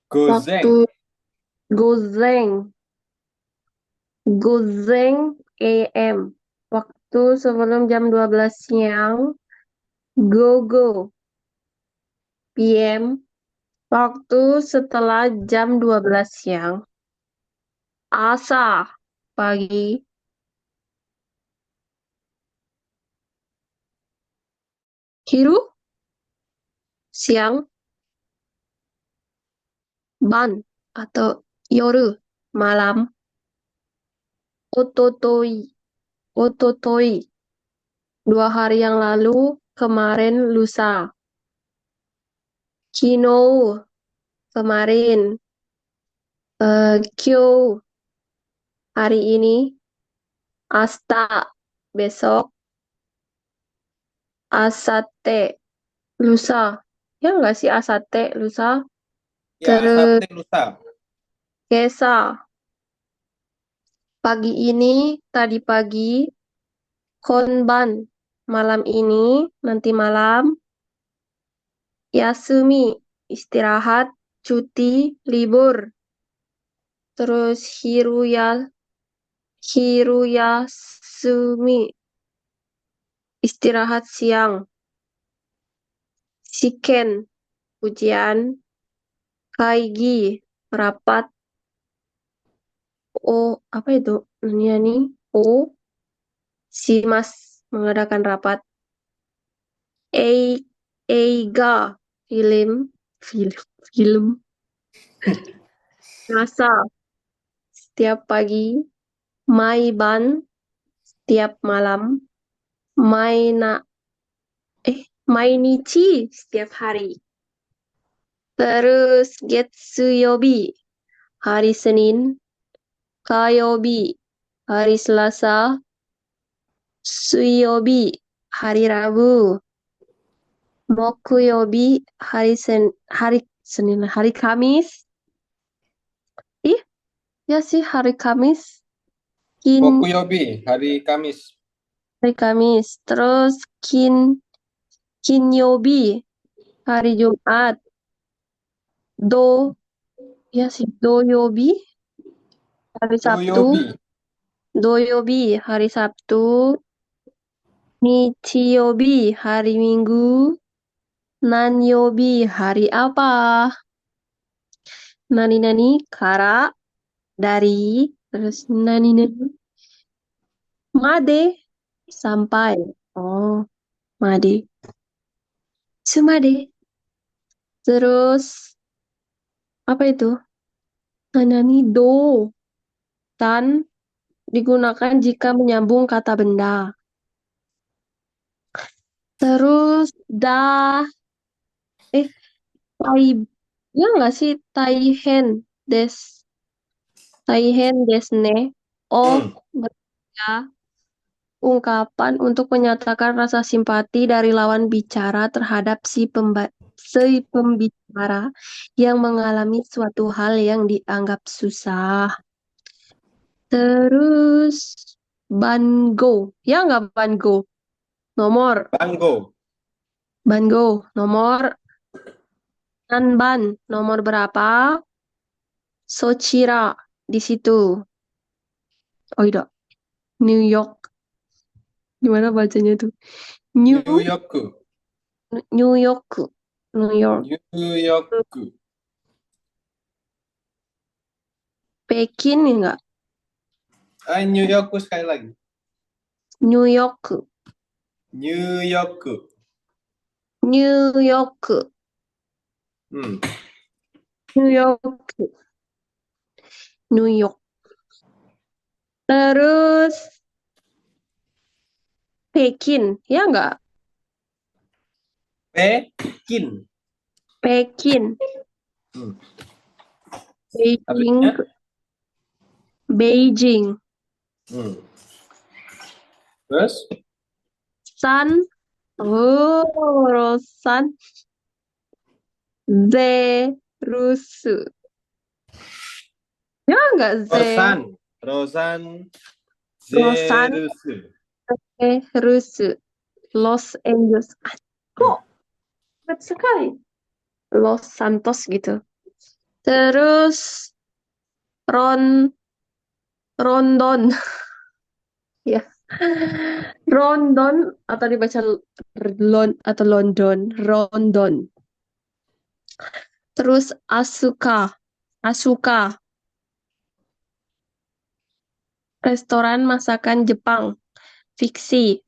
Waktu Gozeng. gozeng. Gozeng AM. Waktu sebelum jam 12 siang. Go-go PM. Waktu setelah jam 12 siang. Asa. Pagi. Hiru. Siang. Ban. Atau yoru. Malam. Ototoi. Ototoi. 2 hari yang lalu. Kemarin lusa. Kino. Kemarin. Kyo. Hari ini. Asta. Besok. Asate. Lusa. Ya enggak sih asate. Lusa. Ya, Terus sate lusa. kesa. Pagi ini. Tadi pagi. Konban. Malam ini. Nanti malam. Yasumi. Istirahat. Cuti. Libur. Terus Hiruyasumi. Istirahat siang. Shiken, ujian. Kaigi, rapat. Apa itu? Ini nih. Simas, mengadakan rapat. Ei, Eiga, film. Film. Film. Rasa, setiap pagi. Maiban, setiap malam. Maina, Mainichi, setiap hari. Terus Getsuyobi, hari Senin. Kayobi, hari Selasa. Suiyobi, hari Rabu. Mokuyobi, hari Senin, hari Kamis. Ih, ya sih hari Kamis. Mokuyobi, hari Kamis. Hari Kamis. Terus Kinyobi, hari Jumat. Do, ya sih Doyobi, hari Sabtu. Doyobi. Doyobi, hari Sabtu. Nichiyobi, hari Minggu. Nanyobi, hari apa? Nani kara, dari. Terus nani made, sampai. Oh, made. Sumade. Terus apa itu? Nani do, dan digunakan jika menyambung kata benda. Terus eh tai, ya nggak sih des, taihen desne. Oh, ya, ungkapan untuk menyatakan rasa simpati dari lawan bicara terhadap si pembicara yang mengalami suatu hal yang dianggap susah. Terus bango, ya nggak bango? Nomor, Bango. bango, nomor. Nanban, nomor berapa? Sochira, di situ. Oh iya, New York. Gimana bacanya tuh? New New York. New York. New York. New York. Pekin enggak? New York sekali lagi. New York. New York. New York. Hmm. New York. New York. Terus Pekin, ya enggak? Pekin. Pekin. Hmm. Beijing. Artinya? Beijing. Hmm. Terus? San. Oh, San. Zerusu. Ya enggak Rosan. Rosan. Rosan Zerusu. Zerusu. Los Angeles. Kok berat sekali? Los Santos gitu. Terus Rondon. Ya. Rondon atau dibaca atau London. Rondon. Terus Asuka. Restoran masakan Jepang. Fiksi.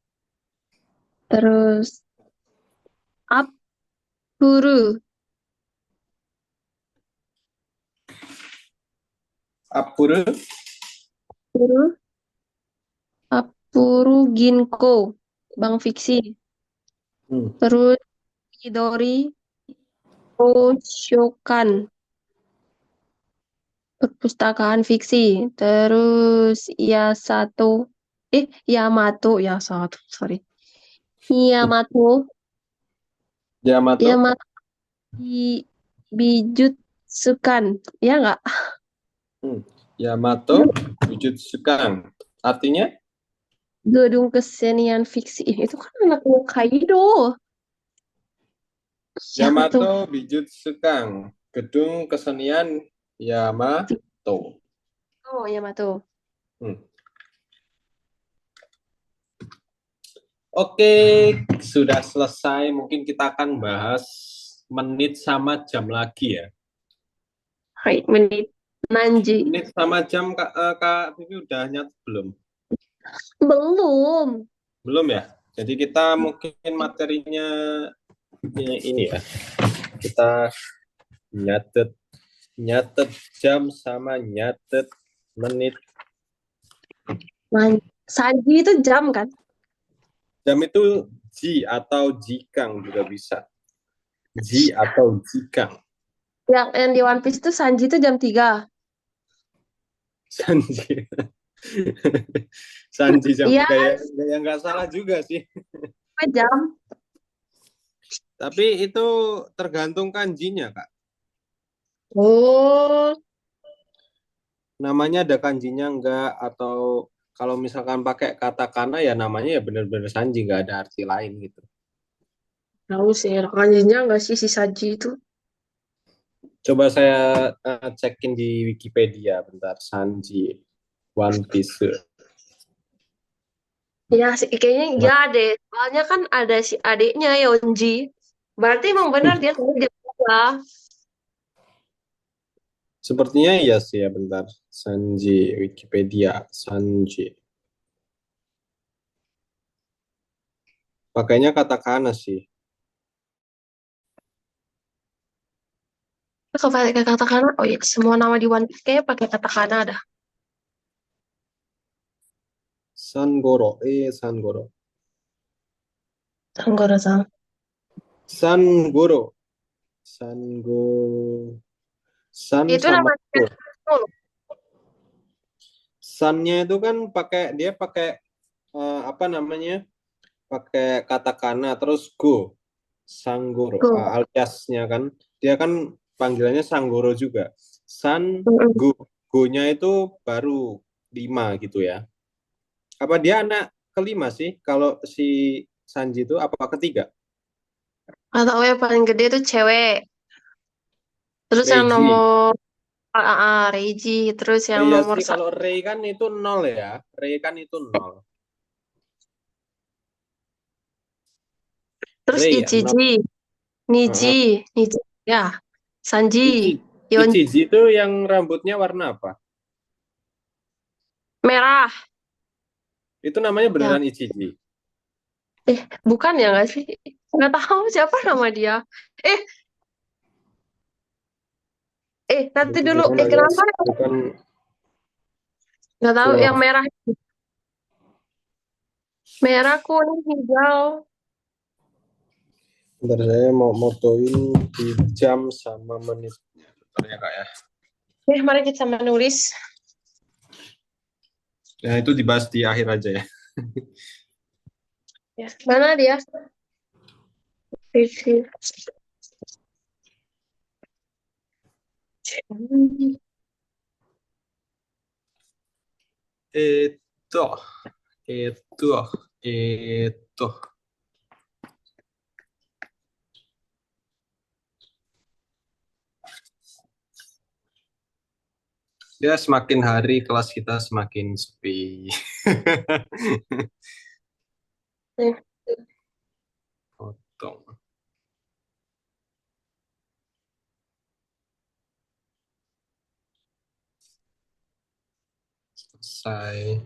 Terus Apuru. Apuru. Apuru. Apuru Ginko. Bank fiksi. Hmm. Terus Midori Oshokan. Perpustakaan fiksi. Terus Yamato, ya satu, sorry. Yamato, Yamato. Yamato Bijutsukan, ya nggak? Hmm. Yamato. Jujutsukan. Artinya? Gedung kesenian fiksi. Itu kan anak Hokkaido. Siapa tuh? Yamato Bijutsukan. Gedung kesenian Yamato. Oh, Yamato. Hmm. Oke, sudah selesai. Mungkin kita akan bahas menit sama jam lagi ya. Hai, menit. Nanji. Menit sama jam Kak Vivi udah nyatet belum? Belum. Belum ya? Jadi kita mungkin materinya ini ya. Kita nyatet nyatet jam sama nyatet menit. Sanji itu jam kan? Jam itu ji atau jikang juga bisa. Ji atau jikang. Yang di One Piece itu Sanji itu jam 3. Sanji. Sanji jam Iya, kayak nggak salah juga sih. jam. Tapi itu tergantung kanjinya, Kak. Oh, Namanya ada kanjinya enggak, atau kalau misalkan pakai katakana ya namanya ya benar-benar Sanji, nggak ada arti lain gitu. tahu sih. Kanjinya nggak sih si Sanji itu? Coba saya cekin di Wikipedia bentar. Sanji One Piece. Ya, kayaknya ya deh. Soalnya kan ada si adiknya Yonji. Berarti emang benar dia tadi jam 3. Sepertinya iya sih ya, bentar. Sanji Wikipedia. Sanji. Pakainya katakana sih. Kalau pakai katakana, oh iya, semua nama di One Piece kayaknya pakai katakana ada. Sangoro. Sangoro. Tenggorokan. Sangoro. Sango. San Itu sama nama Go. loh. Sunnya itu kan dia pakai apa namanya? Pakai katakana terus go. Sanggoro Go. aliasnya kan. Dia kan panggilannya Sanggoro juga. San Mm-mm. Go. Go-nya itu baru 5 gitu ya. Apa dia anak kelima sih? Kalau si Sanji itu apa ketiga? Atau yang paling gede itu cewek. Terus yang Reiji. nomor Reiji. Terus Oh yang iya nomor sih, kalau Rei kan itu 0 ya. Rei kan itu 0. terus Rei ya, 0. Ichiji, Niji, Niji, ya, Sanji, Yon Ichiji itu yang rambutnya warna apa? merah. Itu namanya Ya, beneran Ichiji. bukan ya nggak sih? Nggak tahu siapa nama dia. Eh, nanti Itu dulu. gimana ya? Kenapa? Bukan Nggak tahu. Yang Fluff. merah, merah, kuning, hijau. Bentar saya mau motoin di jam sama menitnya. Bentar ya Kak ya. Mari kita menulis. Nah itu dibahas di akhir aja ya. Ya, mana dia? Review. Itu, itu, itu. Ya semakin hari kelas kita semakin sepi. Eh, Potong. Selesai.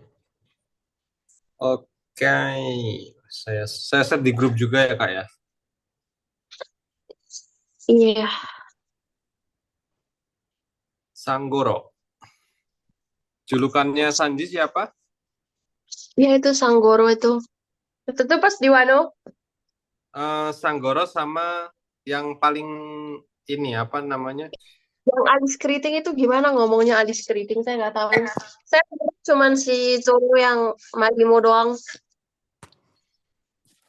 Oke. Saya set di grup juga ya Kak ya. Iya, Sanggoro. Julukannya Sanji siapa? iya itu Sanggoro itu. Itu tuh pas di Wano. Sanggoro sama yang paling ini apa namanya? Yang Alis Keriting itu gimana ngomongnya Alis Keriting? Saya nggak tahu. Saya cuman si Zoro yang Marimo doang.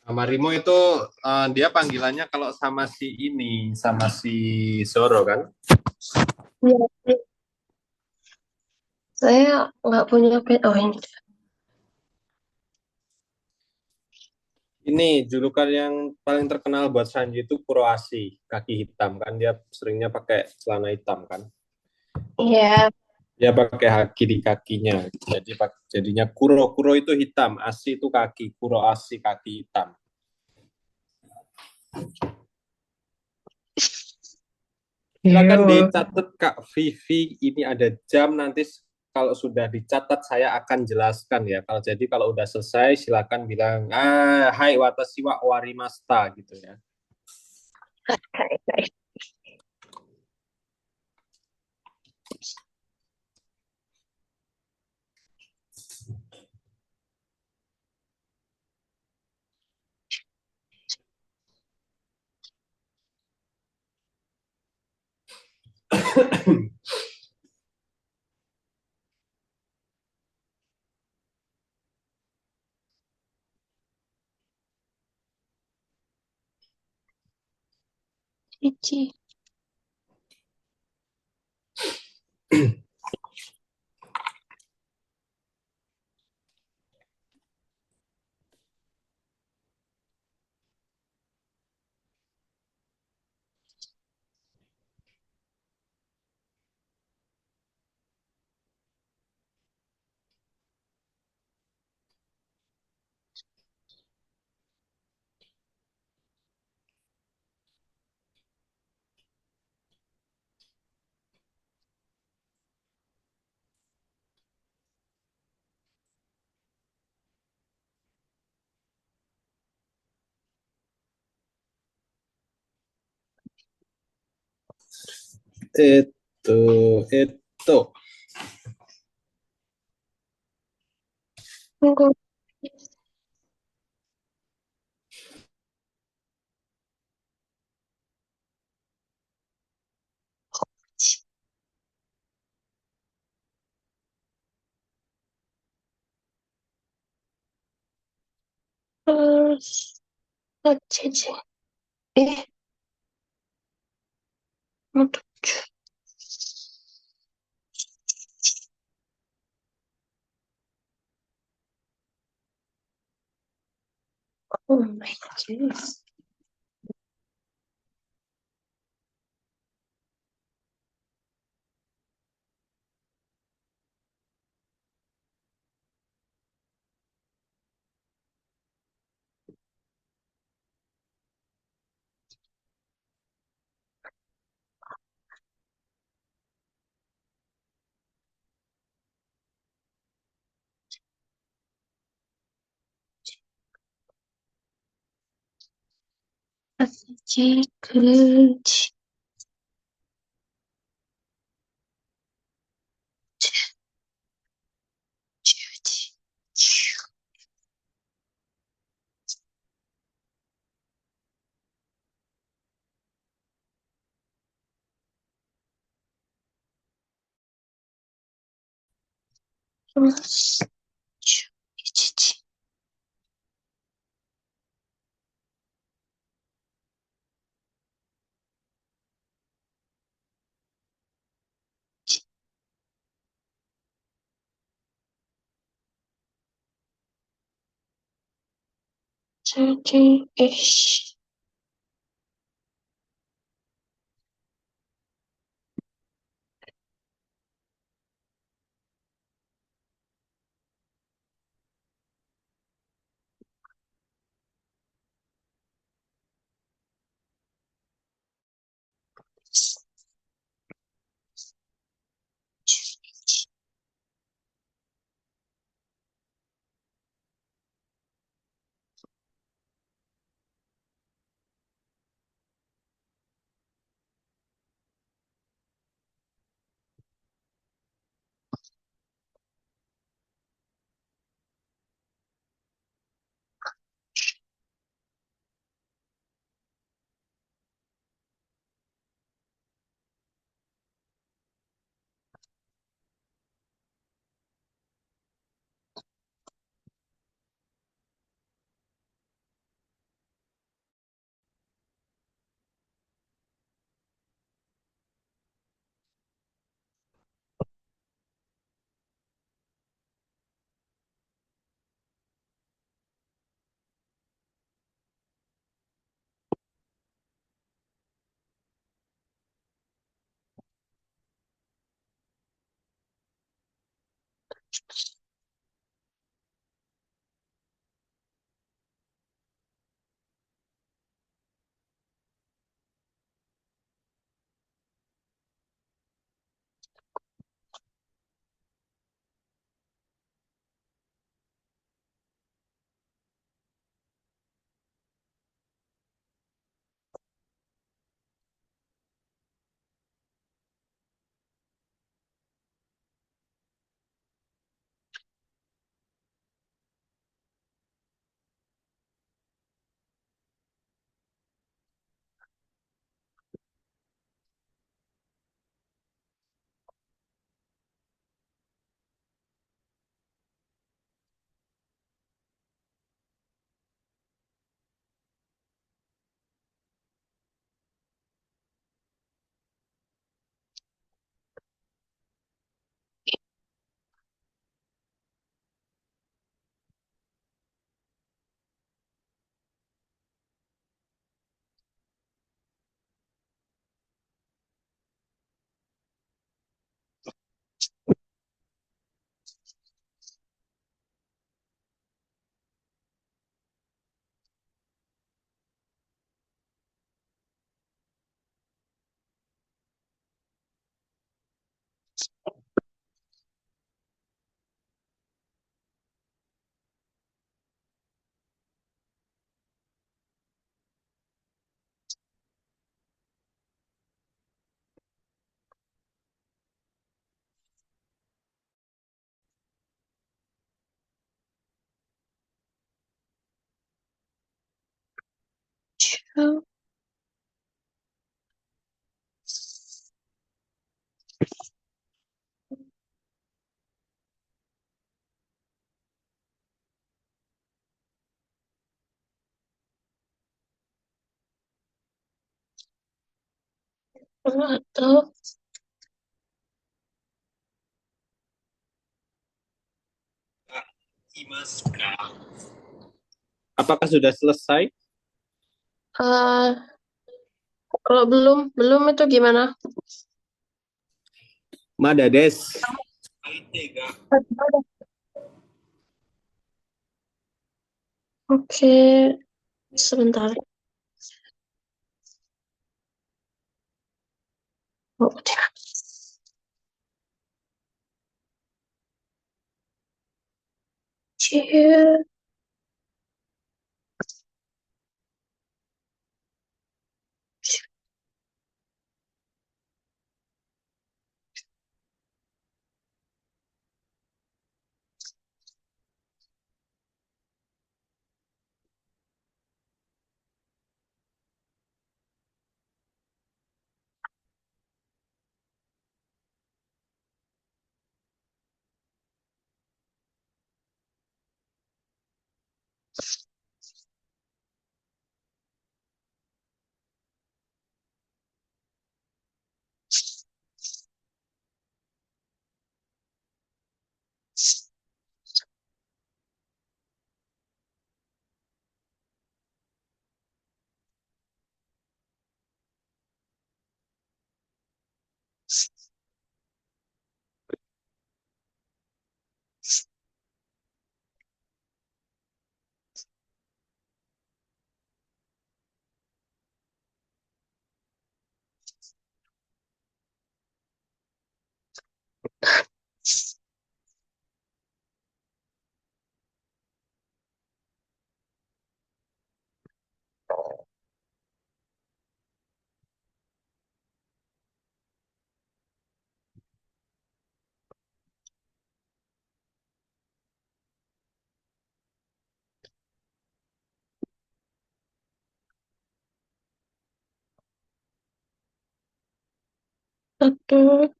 Marimo itu dia panggilannya kalau sama si ini, sama si Zoro kan? Iya. Saya nggak punya pen. Oh ini. Ini julukan yang paling terkenal buat Sanji itu Kuroashi, kaki hitam kan, dia seringnya pakai celana hitam kan. Iya. Ya pakai haki di kakinya. Jadi jadinya kuro. Kuro itu hitam, asi itu kaki. Kuro asi kaki hitam. Silakan Iya. dicatat Kak Vivi. Ini ada jam nanti kalau sudah dicatat saya akan jelaskan ya. Kalau udah selesai silakan bilang hai watashi wa warimasta gitu ya. Cici. Itu. Tunggu. Terus, Cici. Eh, aduh. Oh my goodness. Cici, Cici. Terus, Cici. Cici, ish. Atau Apakah sudah selesai? eh kalau belum belum itu gimana? Madades. Oke, sebentar. Oh, udah. Cie. Satu.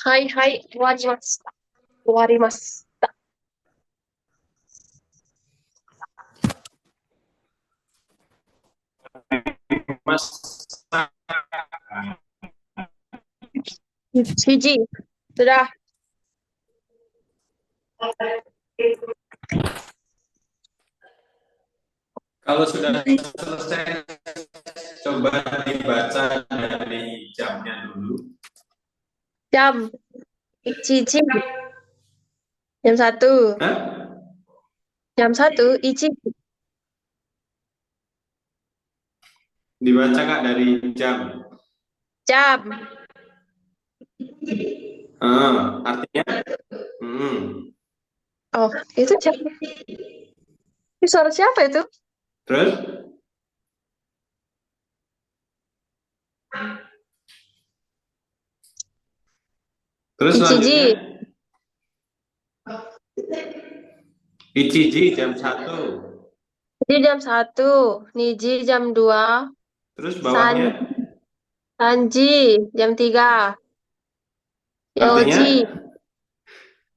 Hai, hai, warimasu. Warimasu. Mas. Hiji. Sudah. Kalau sudah selesai, coba dibaca dari jamnya dulu. Jam. Ichichi. Jam 1. Hah? Jam 1. Ichichi. Dibaca Kak dari jam. Jam. Artinya, Oh, itu jam. Ini suara siapa itu? terus Ichiji. selanjutnya Ichiji jam 1. Jadi jam 1. Niji jam 2. Terus San, bawahnya Sanji jam 3. artinya Yoji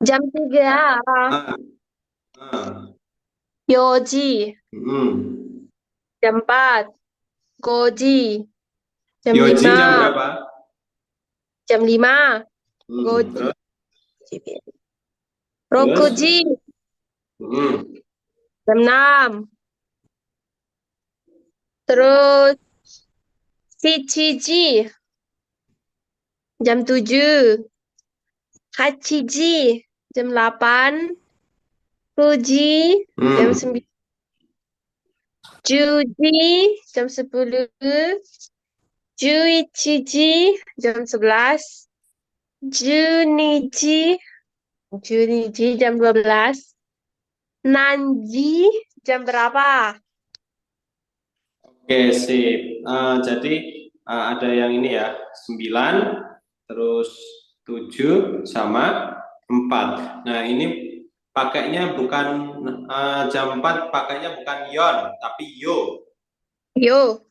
jam 3. ah, ah, Yoji mm. jam 4. Goji jam Yoji 5. jam berapa? Jam 5. Goji. Terus Rokuji mm. jam 6. Terus Shichiji jam 7. Hachiji jam 8. Fuji jam 9. Juji jam 10. Juichiji jam 11. Juniji Juniji jam 12. Nanji jam berapa? Oke, sip. Jadi ada yang ini ya, 9, terus 7 sama 4. Nah, ini pakainya bukan jam 4 pakainya bukan yon, tapi yo. Yo,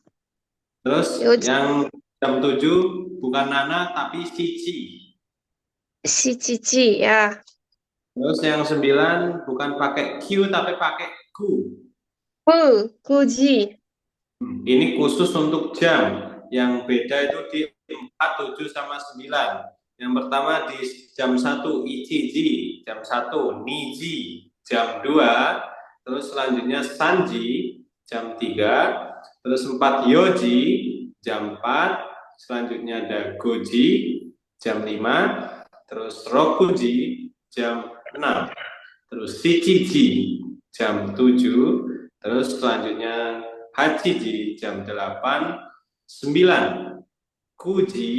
Terus yo yang jam 7 bukan nana tapi cici. si Cici ya. Terus yang 9 bukan pakai Q tapi pakai ku. Kuji. Ini khusus untuk jam. Yang beda itu di 4, 7 sama 9. Yang pertama di jam 1 Ichiji, jam 1 Niji, jam 2, terus selanjutnya Sanji, jam 3, terus 4 Yoji, jam 4, selanjutnya ada Goji, jam 5, terus Rokuji, jam 6, terus Shichiji, jam 7, terus selanjutnya Hachiji, jam 8, 9 Kuji,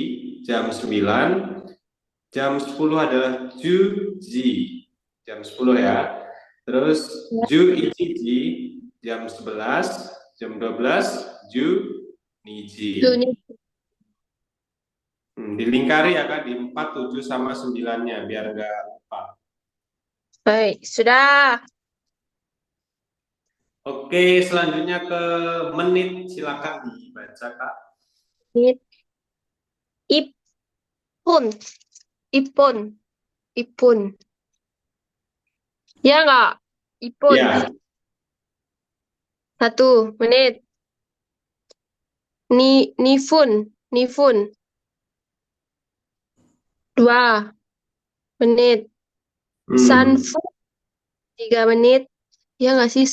jam 9, jam 10 adalah Juji, jam 10 ya. Terus Ju Ichiji, jam 11, jam 12 Ju Niji. Juni. Dilingkari ya Kak, di 4, 7 sama 9-nya biar nggak lupa. Baik, sudah. Oke, selanjutnya ke menit, silakan dibaca Kak. Menit. Ipun. Ipun. Ipun. Ya nggak? Ipun. Ya. 1 menit. Nifun. Nifun. 2 menit. Sanfun. 3 menit. Ya nggak sih?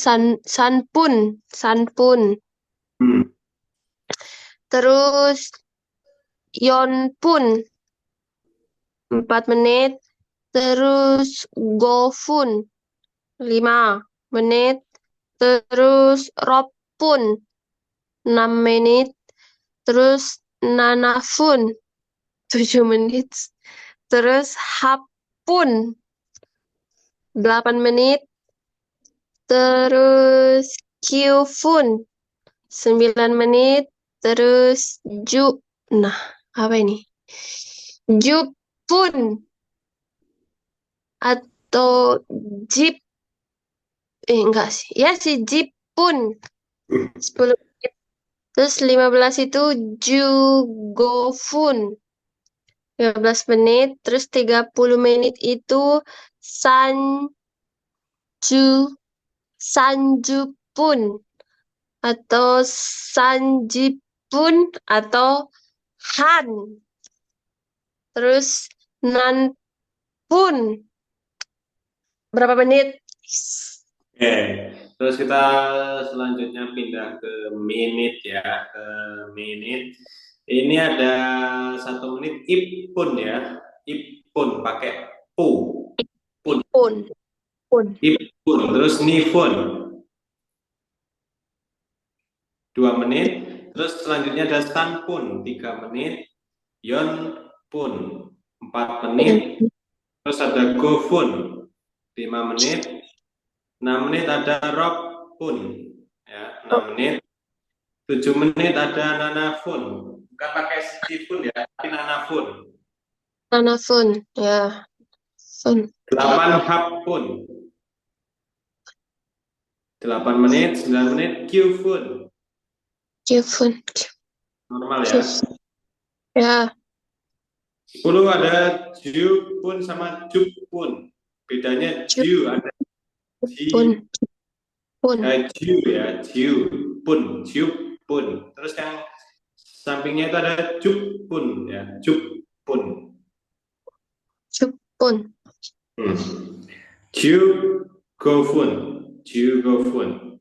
Sanpun. Sanpun. Terus Yonpun. 4 menit. Terus Gofun. 5 menit. Terus Ropun. 6 menit. Terus Nanafun. 7 menit. Terus Hapun. 8 menit. Terus Qfun. 9 menit. Terus Nah, apa ini? Jupun. Atau Jip. Enggak sih. Ya sih, Jipun. 10 menit. Terus 15 itu Jugofun. 15 menit. Terus 30 menit itu Sanjupun. Atau Sanjipun. Atau Han. Terus Nanpun. Berapa menit? Oke, terus kita selanjutnya pindah ke menit ya, ke menit. Ini ada 1 menit ipun ya, ipun pakai pu, pun, Pun. Pun. ipun. Terus nifun 2 menit. Terus selanjutnya ada sanpun 3 menit, yon pun 4 menit. Terus ada gofun 5 menit. 6 menit ada rock pun ya, 6 menit. 7 menit ada nanafun, bukan pakai sifun ya, tapi nanafun. Nanafun. Ya. Fun. 8 hapun, 8 menit. 9 menit qfun, Jufun. normal ya. Juf. Ya. 10 ada jupun sama jupun, bedanya ju ada Jupun. ji, Pun. ju ya, jupun, jupun. Terus yang sampingnya itu ada jupun ya, jupun. Jupun. Ju gofun, ju gofun.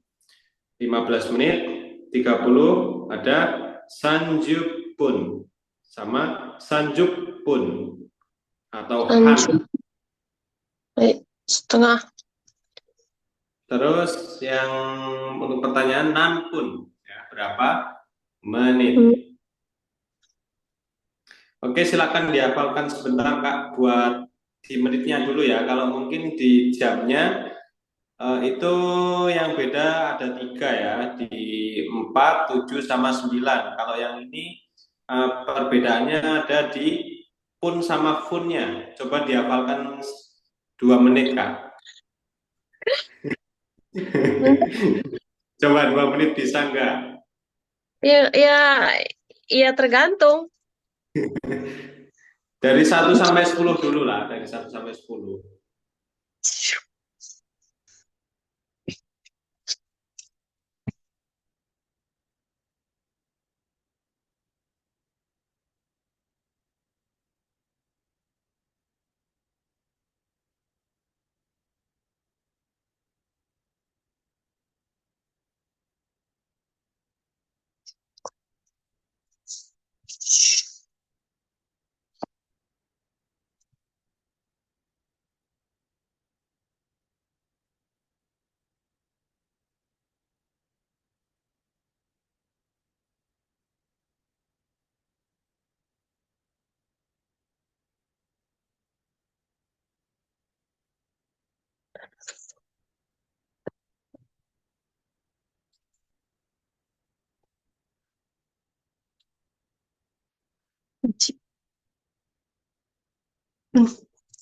15 menit. 30 ada sanjupun sama sanjupun atau han. Anju. Setengah. Terus yang untuk pertanyaan nampun ya, berapa menit? Oke, silakan dihafalkan sebentar Kak buat di menitnya dulu ya. Kalau mungkin di jamnya itu yang beda ada 3 ya, di 4, 7, sama 9. Kalau yang ini perbedaannya ada di pun sama funnya. Coba dihafalkan 2 menit Kak. Coba 2 menit bisa nggak? Ya, ya, ya tergantung. Dari 1 sampai 10 dulu lah, dari 1 sampai 10.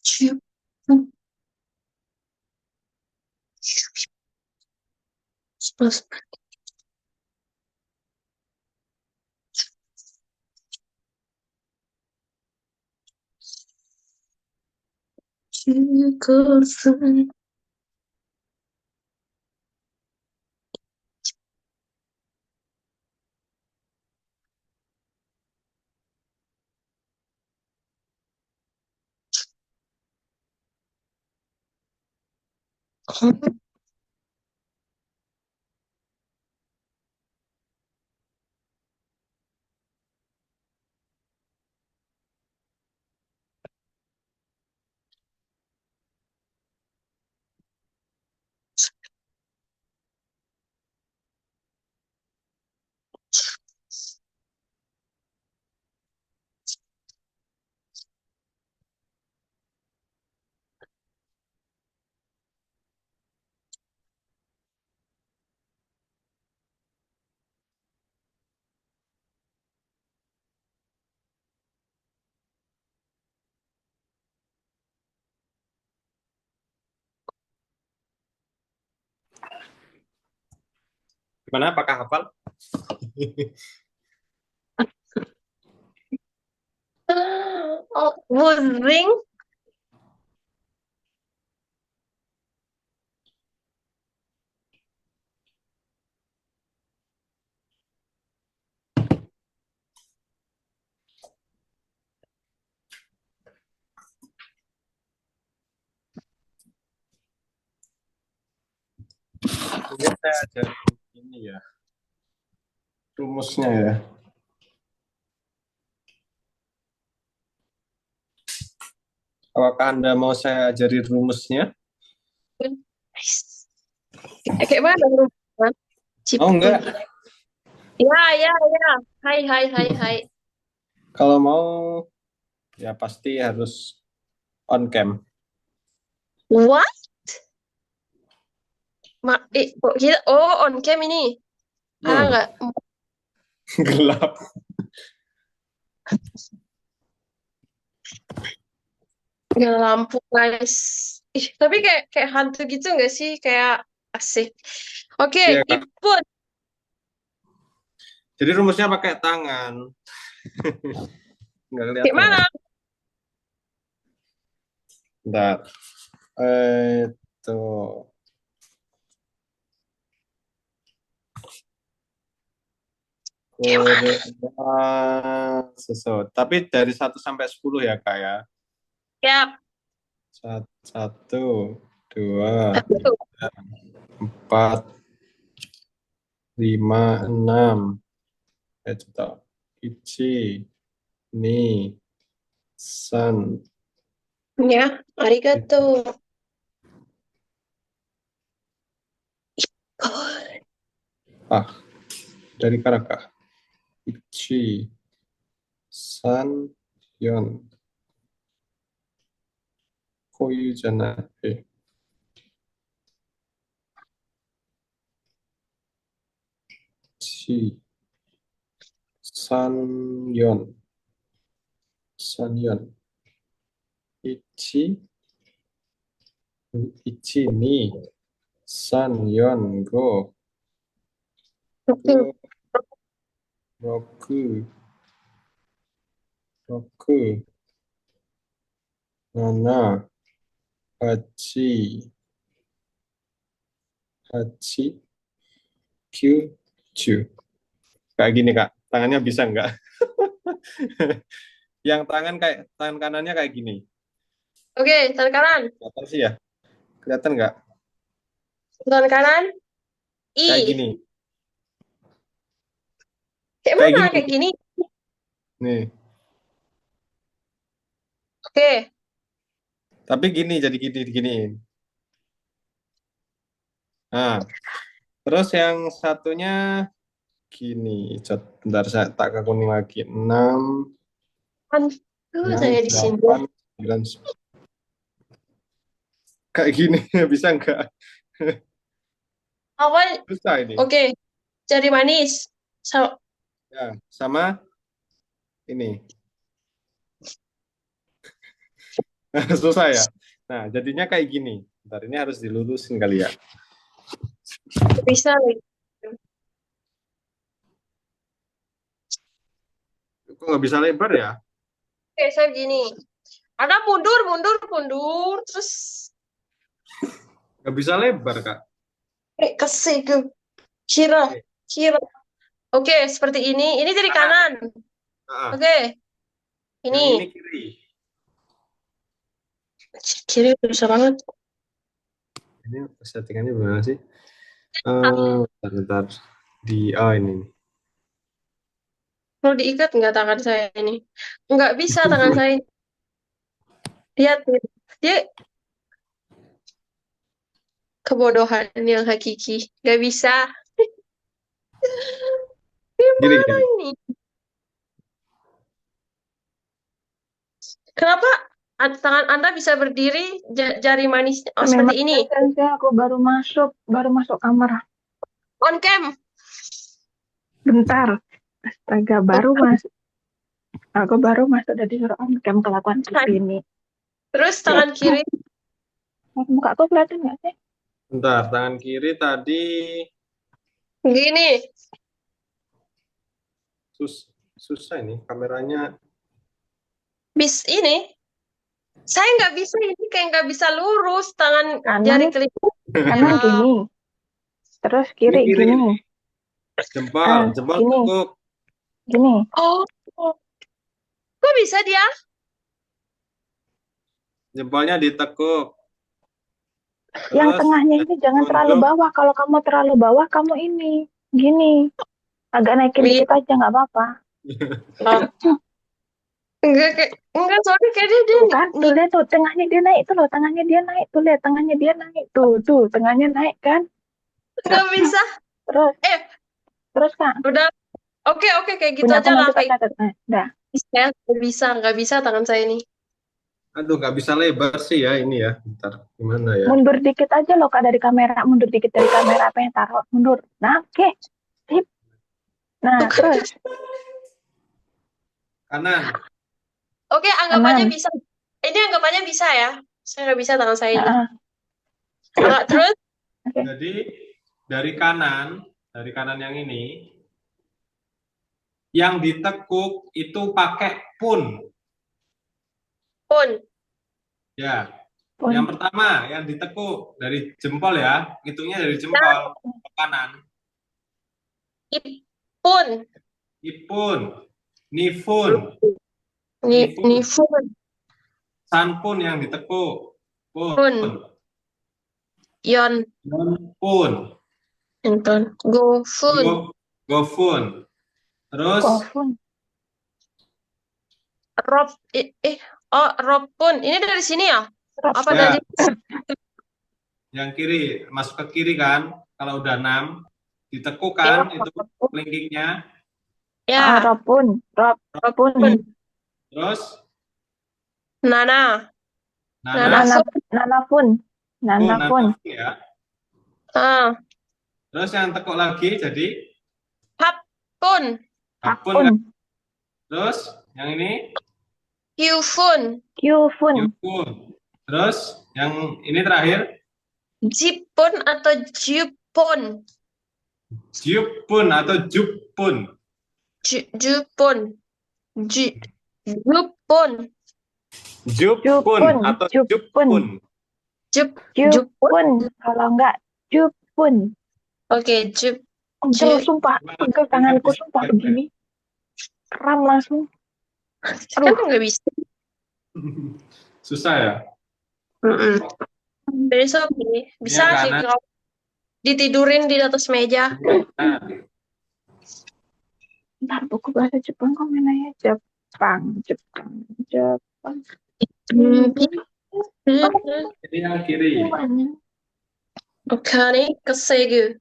Jupun. Plus. Jugursun. Gimana? Apakah hafal? Oh, buzzing. Ini saya ajarin ini ya, rumusnya ya. Apakah Anda mau saya ajarin rumusnya? Nice. Kayak mana rumah? Oh Cipul. enggak, Ya, ya, ya. Hai, hai, hai, hai. kalau mau ya pasti harus on cam. What? Kok kita? Oh, on cam ini. Ah, Hmm, enggak. gelap. Nggak lampu, guys. Ih, tapi kayak kayak hantu gitu nggak sih? Kayak asik. Oke, Iya Kak. input. Jadi rumusnya pakai tangan. Nggak Kayak kelihatan ya? mana? Bentar. Tuh. Kayak mana? Korea sesuatu. Tapi dari 1 sampai 10 ya Kak ya. Ya, Satu, dua, satu. tiga, 4, 5, 6. Coba. Ichi, ni, san. Ya, arigato. Oh, Ah, dari Karakah. Ichi, san, yon. Koyu janai. Ichi, san, yon. San, yon. Ichi, ichi, ni, san, yon, go. oke. Go, roku, roku, nana, hachi, hachi, kyuju. Kayak gini Kak, tangannya bisa nggak? Yang tangan kanannya kayak gini. Oke, tangan kanan. Kelihatan sih ya? Kelihatan nggak? Tangan kanan. Kayak I. gini. Kayak Kayak mana? gini. Kayak gini. Nih. Oke. Tapi gini, jadi gini, diginiin. Nah, terus yang satunya gini. Bentar, saya tak ke kuning lagi. 6, Hantu 6, saya di sini. 8, 9, 10. Kayak gini, bisa nggak? Awal. Susah ini. Oke. Jari manis. So, Ya, sama ini. Susah ya? Nah, jadinya kayak gini. Bentar, ini harus dilurusin kali ya. bisa lagi. Kok nggak bisa lebar ya? Oke, saya gini. Ada mundur, mundur, mundur. Terus Nggak bisa lebar, Kak. kasih ke kira, Oke. kira. Oke, seperti ini. Ini dari Kanan. kanan. Ah, Oke, yang ini ini kiri. kiri bisa banget. Ini settingannya gimana sih? Ah, Bentar. Di, oh ini. Mau diikat nggak tangan saya ini? Nggak bisa tangan saya ini. Lihat, nih. Dia kebodohan yang hakiki. Nggak bisa. Gini, Gimana gini. ini? Kenapa tangan Anda bisa berdiri jari manisnya? Oh, Memang seperti ini. sensei aku baru masuk kamar. On cam. Bentar. Astaga, aku baru masuk dari suruh on cam kelakuan seperti ini. Terus tangan kiri. Muka aku kelihatan nggak sih? Bentar, tangan kiri tadi Gini. susah ini. Kameranya. Ini. Saya nggak bisa ini kayak nggak bisa lurus tangan Kanan, jari kelingking. kanan gini. Terus Ini kiri kiri. gini. Jempol Gini, tekuk. gini. Oh, kok bisa dia? Jempolnya ditekuk. Yang Terus tengahnya ini jangan terlalu tonjok. bawah. Kalau kamu terlalu bawah, kamu ini gini. Agak naikin Iya. dikit aja nggak apa-apa. Oh, enggak, soalnya kayaknya dia Tuh kan, tuh nih lihat tuh tengahnya dia naik tuh loh, tengahnya dia naik tuh lihat tengahnya dia naik tuh tengahnya naik kan. nggak bisa. Terus Eh, terus Kak, udah. Oke, kayak gitu punya aku aja nanti lah. tak Kayak catat. Dah. saya nggak bisa tangan saya ini. Aduh, nggak bisa lebar sih ya ini ya. Bentar, gimana ya? Mundur dikit aja loh Kak dari kamera, mundur dikit dari kamera apa yang taruh, mundur. Nah, oke. Sip. Nah, terus Kanan. Oke, anggapannya kanan. bisa. Ini anggapannya bisa ya. Saya nggak bisa tangan saya ini. Nah, Nah, terus oke. Jadi dari kanan yang ini, yang ditekuk itu pakai pun. pun, Ya, Pun. yang pertama yang ditekuk dari jempol ya, hitungnya dari jempol ke kanan. pun, Ipun, nifun, nifun, sanpun yang ditekuk. Pun, pun, yon, pun, enton, gofun, gofun. Terus Kofun. rob, rob pun. Ini dari sini ya? Apa ya, dari? yang kiri masuk ke kiri kan? Kalau udah 6 ditekuk Ya, kan itu kelingkingnya. ya, Ropun. pun, Terus nana, nana, Nanapun. Nanapun. ya. ah, Terus yang tekuk lagi jadi hap pun, hapun Apun. kan? Terus yang ini yufun, Kyufun. yupun. Terus yang ini terakhir jipun atau jupun, jupun atau jupun. jupun, jupun, Jupun atau jupun. Jupun. Kalau enggak, Jupun. Oke, Pegel, sumpah. Pegel tanganku, sumpah begini. Kram langsung. kan nggak bisa. Susah ya? Besok nih, bisa Iya, sih kanan. kalau ditidurin di atas meja. Nah, Ntar buku bahasa Jepang kok mainnya Jepang. ini yang kiri. Okane kasegu.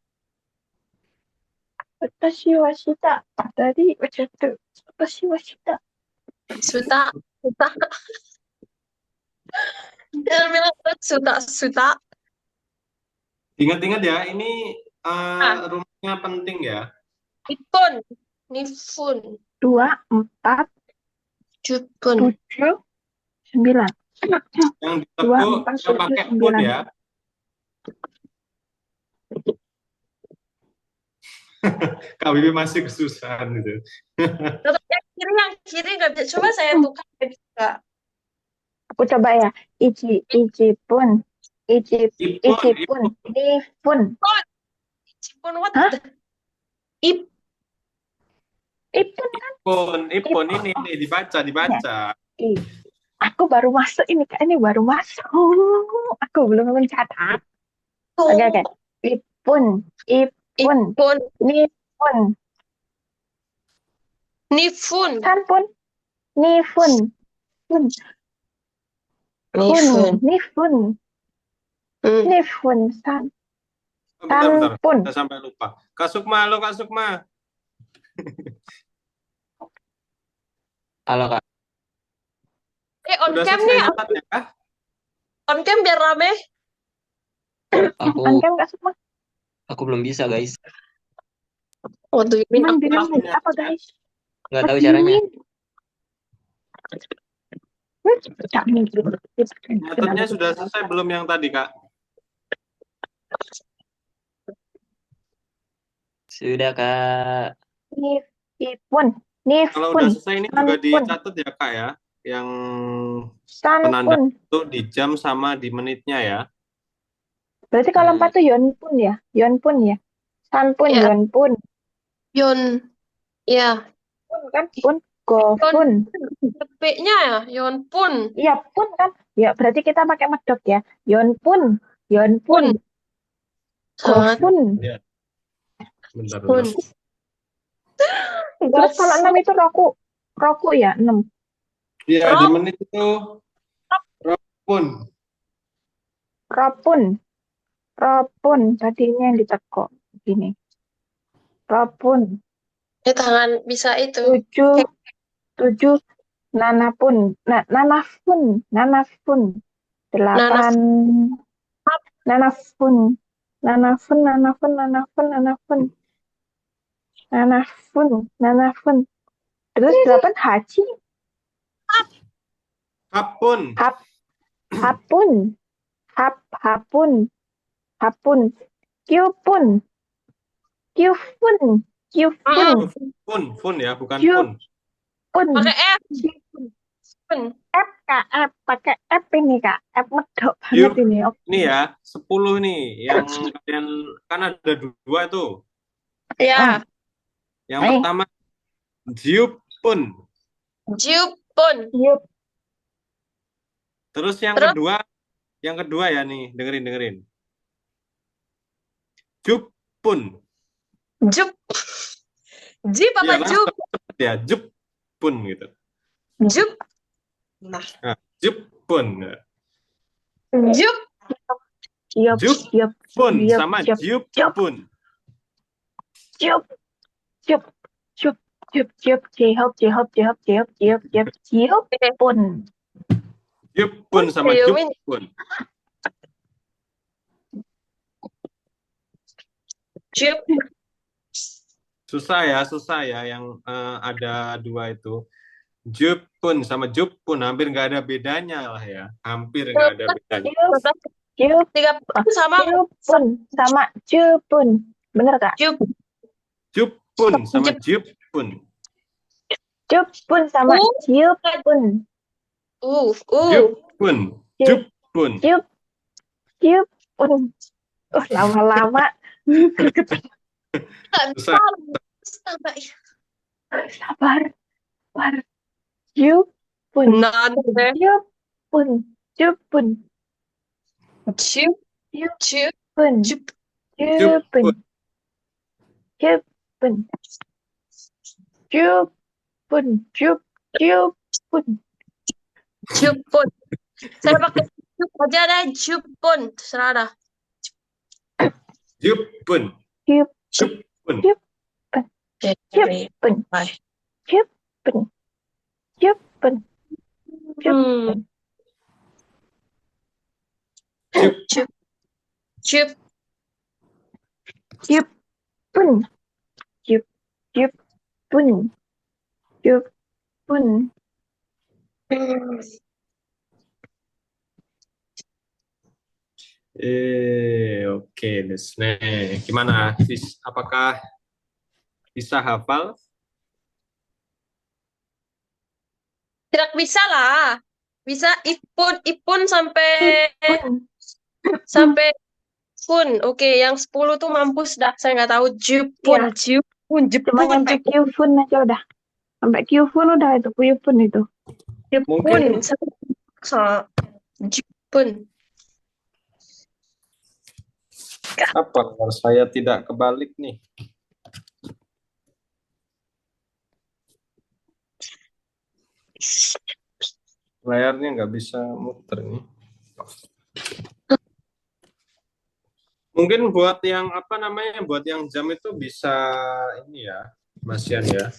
Watashi wa shita. Tadi udah tuh. Watashi wa shita. Suta. Dia bilang suta. Ingat-ingat ya, ini rumahnya penting ya. Nifun. 2, 4, Jupun. 7, 9. Yang 2, ditekuk 4, yang 7, pakai pun 9. ya. Kak Bibi masih kesusahan gitu. Yang kiri nggak bisa. Coba saya tukar juga. Aku coba ya. Ichipun. Ichipun. Nifun. Jipun what? Hah? Ip. Ipun kan? Ipun ini nih dibaca. Aku baru masuk ini Kak. Ini baru masuk. Aku belum mencatat. Oke. Ipun. Nifun. Sanpun. Nifun. San. Bentar. Sanpun. Saya sampai lupa. Kak Sukma, halo Kak Sukma. Halo Kak. On Udah cam selesai nih. nyatat ya? On cam biar rame. Angkem Kak Sukma. Aku belum bisa guys. Waduh, ini Cuman aku bilang lagi apa guys? Nggak tahu caranya. Nyatatnya sudah selesai belum yang tadi Kak? Sudah Kak. Nifun. Kalau udah selesai ini juga dicatat ya Kak ya, yang penanda itu di jam sama di menitnya ya. Berarti kalau 4 tuh Yonpun ya? Sanpun, Ya. Yonpun. Ya. Pun kan? Pun. Gofun. P-nya ya, Yonpun. Iya, pun kan? Ya, berarti kita pakai medok ya. Yonpun. Yonpun, Pun. Sangat. Gofun. Ya, bentar, Pun. bentar. Terus kalau 6 Gofun. itu roku ya, 6. Iya, di Rob. menit itu pun. Ropun, ropun. Tadi ini yang ditekuk. Gini. Ropun. Tangan bisa itu. 7, 7. Nanapun, nanafun, nanafun. 8. Nanafun, nanafun, nanafun, nanafun, nanafun. Nanafun, nanafun. Terus 8 haji, Hapun. hapun, hapun, hapun. Kyupun, kyufun, kyufun, Pun ya, bukan Kyup. pun. pun. Pakai F. Kyupun. Pun. F kak, F pakai F ini kak, F medok Kyup. banget ini. Oke. Ini ya, 10 nih yang kalian kan ada 2 tuh. Ya. Yang pertama Jiupun. Jupun. Kyup, Terus yang Terus? kedua ya nih, dengerin. Jupun. Jup. Jip apa Iya, jup? langsung ya, Jupun gitu. Jup. Nah. Jupun. Jup. kyup, Jup. kyup, Pun Yup, sama yup, Jupun. kyup, kyup, kyup, kyup, kyup, jehop, jehop, jehop, jehop, jehop, jehop, kyup, pun. Jupun sama Yowin. Jupun. Jup. Susah ya yang ada 2 itu. Jupun sama Jupun hampir nggak ada bedanya lah ya. Hampir nggak ada bedanya. Kyup, 3 sama kyupun sama jepun. Bener kak? Jup. Jupun sama Jupun. Jepun sama jepun. Jupun. Jupun. Jup, jepun. Lama-lama. Susah. Sabar. Jepun. Nande. Jepun. Jepun. Jup. Jup. Jepun. Jup. Jepun. Jepun. Jepun. Jepun. Jupun. Saya pakai jup aja deh. Jupun. Terserah dah. Jupun. Jup. Jupun. Jepun. Jepun. Jepun. Jepun. Hmm. Jup. Jup. Jepun. Jepun. Jepun. Oke, desu ne. Gimana? Apakah bisa hafal? Tidak bisa lah. Bisa ipun sampai Jepun. pun. Oke, yang 10 tuh mampus dah. Saya nggak tahu Jepun, Iya. Jepun, Cuma nyampe Kyufun aja udah. Sampai Kyufun udah itu. Kyufun itu. Jepun, Mungkin Jepun. apa? Saya tidak kebalik nih. Layarnya nggak bisa muter nih. Mungkin buat yang buat yang jam itu bisa ini ya, Mas Yan ya.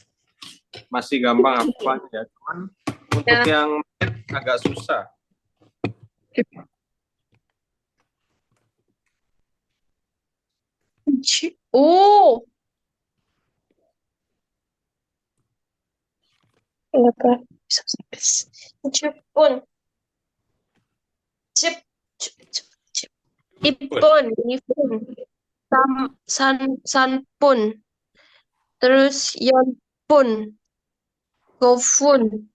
Masih gampang hafalnya ya. Cuman untuk yang agak susah. Oh. Kenapa bisa sampai Jepun? Ipun. Sanpun. Terus Yonpun. Gofun.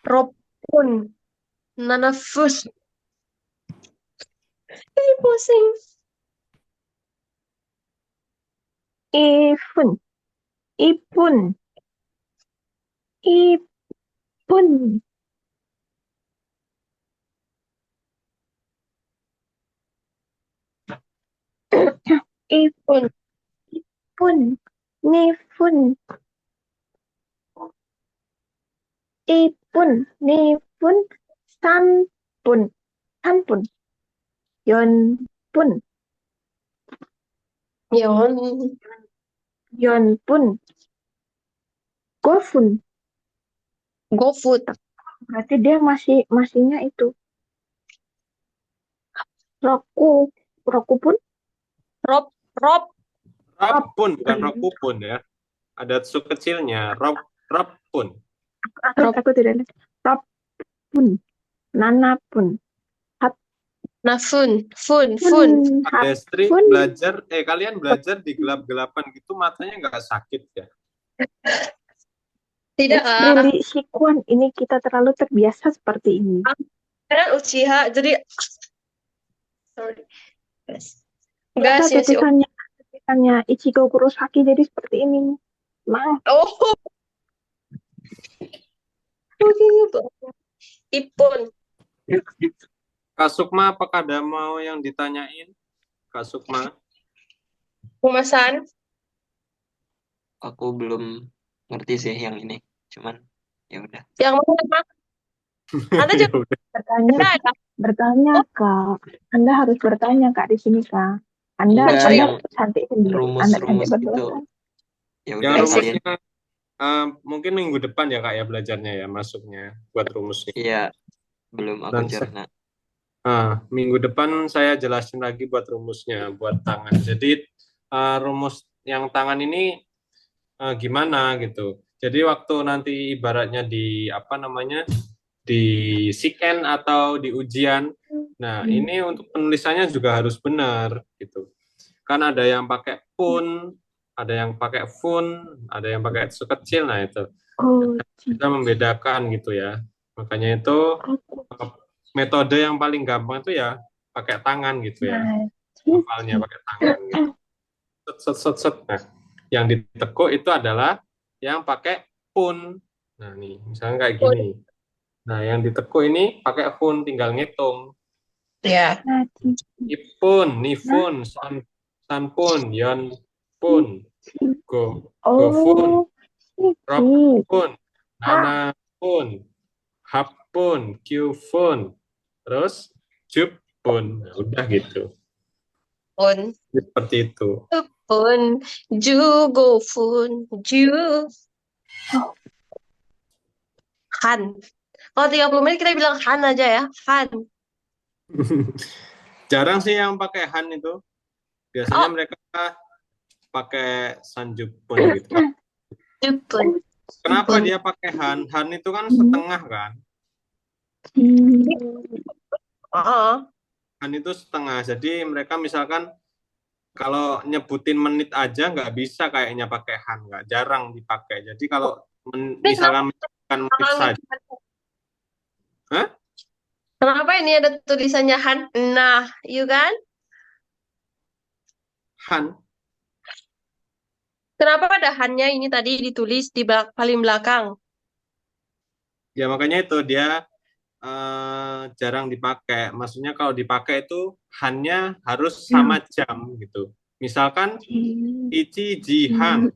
Ropun. Nanafun. Ini pusing. Ifun. Ipun. Ipun. Pun. ipun, nifun, ipun, nifun, sanpun, sanpun, yonpun, Yon. yonpun, gofun. GoFood. Berarti dia masihnya itu roku, roku pun, Rob. Rob. Rob pun, bukan roku pun ya. Ada su kecilnya. Rob pun. aku tidak lihat. Rob pun, nana pun, hap Nah, fun. Fun. pun, hap Destri pun. belajar, kalian belajar di gelap-gelapan gitu matanya nggak sakit ya? Tidak It's ah. really Sikuan, ini kita terlalu terbiasa seperti ini. Karena Uchiha, jadi sorry. Enggak Biasa sih si tulisannya Ichigo Kurosaki jadi seperti ini. Mang, Oh. Ipun. Kak Sukma, apakah ada mau yang ditanyain? Kak Sukma? Pemesan. Aku belum ngerti sih yang ini. Cuman ya udah. Yang mana? Anda Ya juga udah. bertanya Kak. Anda harus bertanya Kak di sini Kak. Anda Enggak, Anda yang cantik sendiri. Anda cantik rumus-rumus berdua. gitu. Ya Yang udah Basic. kalian. mungkin minggu depan ya Kak ya belajarnya ya masuknya buat rumusnya. Iya, belum aku Dan cerna. minggu depan saya jelasin lagi buat rumusnya buat tangan. Jadi rumus yang tangan ini gimana gitu. Jadi waktu nanti ibaratnya di apa namanya di siken atau di ujian, nah ini untuk penulisannya juga harus benar gitu. Kan ada yang pakai pun, ada yang pakai fun, ada yang pakai su kecil, nah itu kita membedakan gitu ya. Makanya itu metode yang paling gampang itu ya pakai tangan gitu ya. Hafalnya pakai tangan gitu. Set. Nah, yang ditekuk itu adalah yang pakai pun. Nah, nih, misalnya kayak gini. Nah, yang ditekuk ini pakai pun, tinggal ngitung. Ya. Ipun, nifun, sanpun, yon pun, gofun, rob pun, nana pun, hap pun, kyufun, terus jup pun. Nah, udah gitu. Pun. Seperti itu. Pun. GoFun. Han. Kalau 30 menit kita bilang Han aja ya. Han. Jarang sih yang pakai han itu. Biasanya mereka pakai sanjupun gitu. Jupun. Kenapa dia pakai han? Han itu kan setengah kan? Han itu setengah. Jadi mereka misalkan kalau nyebutin menit aja nggak bisa kayaknya pakai han, nggak, jarang dipakai. Jadi kalau misalkan menyebutkan menit saja. Hah? Kenapa ini ada tulisannya Han? Nah, you kan? Han. Kenapa ada Han-nya ini tadi ditulis di paling belakang? Ya makanya itu dia jarang dipakai. Maksudnya kalau dipakai itu han-nya harus sama jam gitu. Misalkan ichi jihan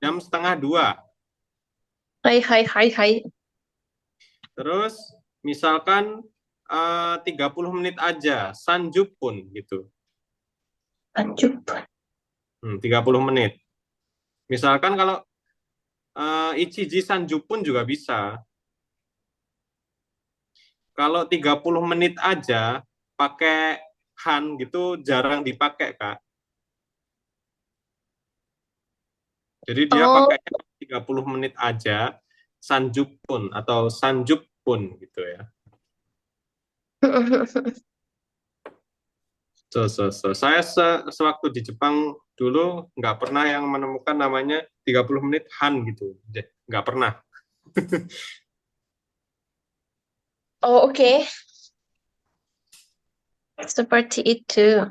jam setengah 2. Hai. Terus misalkan 30 menit aja sanjupun gitu. Sanjup. 30 menit. Misalkan kalau ichiji sanjupun juga bisa. Kalau 30 menit aja pakai han gitu jarang dipakai, Kak. Jadi dia pakai 30 menit aja sanjupun atau sanjupun gitu ya. Saya sewaktu di Jepang dulu nggak pernah yang menemukan namanya 30 menit han gitu. Nggak pernah. Oh, oke. Seperti itu.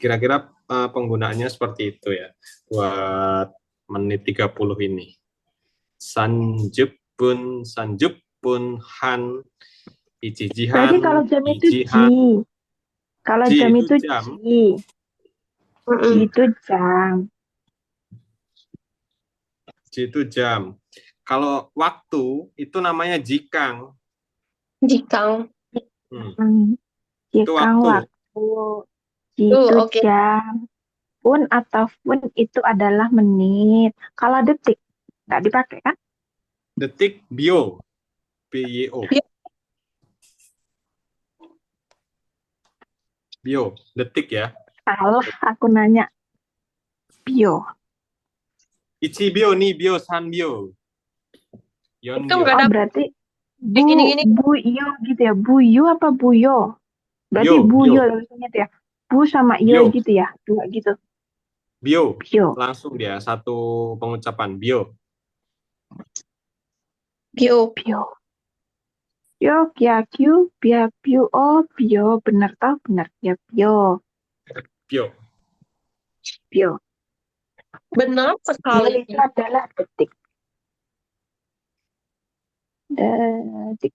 Kira-kira penggunaannya seperti itu ya. Buat menit 30 ini. Sanjupun, han, ichijihan, Berarti kalau jam itu ichihan. Kalau jam itu jam. ji. Mm-mm. Itu jam. J itu jam. Kalau waktu itu namanya jikang. Jikang. Hmm, Hmm, itu Jikang waktu. waktu. Tuh, Itu oke. jam. Pun atau pun itu adalah menit. Kalau detik, nggak dipakai kan? Detik bio. BYO. Bio. Bio. Detik ya. Salah, aku nanya. Bio. Ichi bio, ni bio, san bio. Yon Itu bio. nggak Oh, ada berarti gini-gini. buyo gitu ya. Buyu apa buyo? Berarti Bio, buyo bio. tulisannya tuh ya. Bu sama iyo Bio. gitu ya. Dua gitu. Bio. Bio. Langsung dia satu pengucapan bio. Bio. Bio. Yo, kia, kyu, bia, piu, oh, bio. Bener tau, bener. Ya, bio. Bio. Bio. Benar Bio sekali. itu adalah detik. Detik.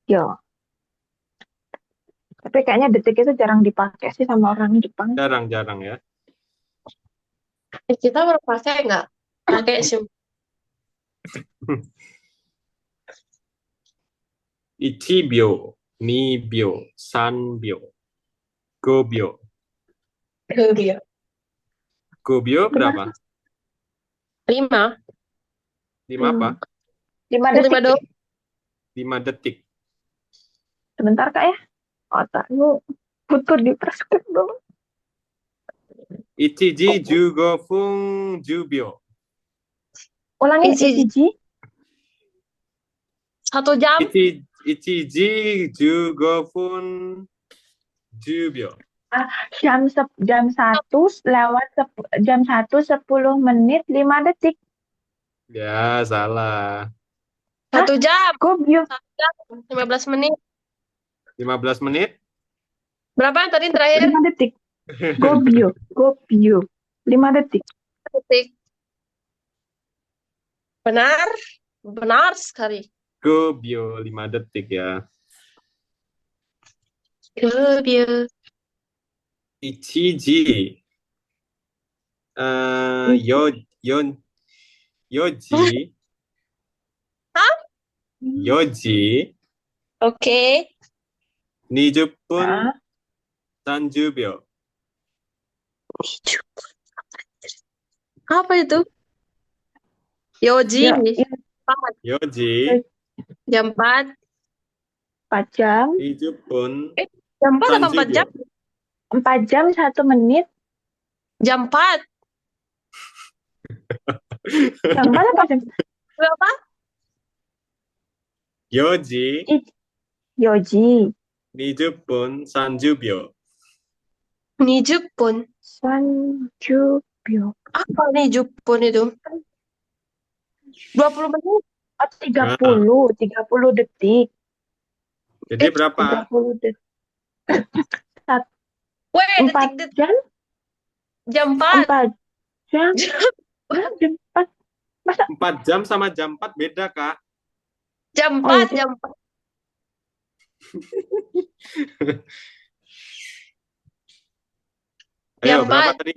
Yo. Tapi kayaknya detik itu jarang dipakai sih sama orang Jepang. Jarang-jarang ya. Kita berpakai nggak? Pakai sih. Ichi bio, ni bio, san bio, go bio. Bio. Go bio berapa? 5. 5 apa? 5 5 detik. dong. 5 detik. Sebentar kak ya. Otakku butuh dipersket dulu. Ichiji jugo fung jubio. Ulangin Ichiji. Ichiji. 1 jam. Ichiji jugo fun jubio. Jam 1 lewat jam 1 10 menit 5 detik. Ya, salah. 1 jam. Gobyo. 1 jam. 15 menit. 15 menit? Berapa yang tadi terakhir? 5 detik. Gobyo. 5 detik. Detik. Benar. Benar sekali. Go bio 5 detik ya. Bio. Ichiji. Yo, yon, yoji. Hah? Yoji. Oke. 20分 Nah, 30秒. Apa itu? Yoji. yo, 4. Yoji. Jam 4. 4 jam. 20分 Jam 4 atau 4 jam? 30秒. 4 jam 1 menit. Jam 4. Jam 4 apa jam? Berapa? Yoji. Yoji. 20分30秒. 20 pun. Sanjubyo. Apa nih Jepun itu? 20 menit. Oh, 30 detik. Jadi berapa? 30 detik. Weh, 4 detik. jam? Jam 4. 4 jam? Jam 4. Masa? 4 jam sama jam 4 beda, Kak. Jam Oh, 4. iya. Jam 4. Ayo, Jam berapa 4. tadi?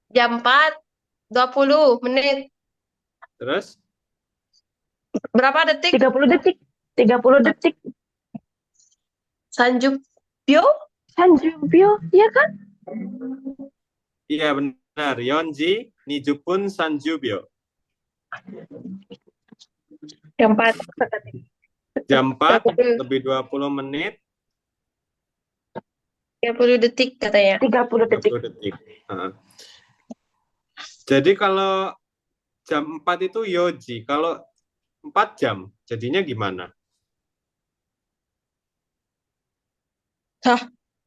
Jam 4. 20 menit. Terus? Berapa detik? 30 detik. 30 detik. Sanjubyo? Sanjubyo, ya kan? Iya, benar. Yonji, 20分30秒. Jam 4. Jam 4 30. lebih 20 menit, 30 detik katanya. 30 detik. 30 detik. Heeh. Jadi kalau jam 4 itu yoji, kalau 4 jam jadinya gimana?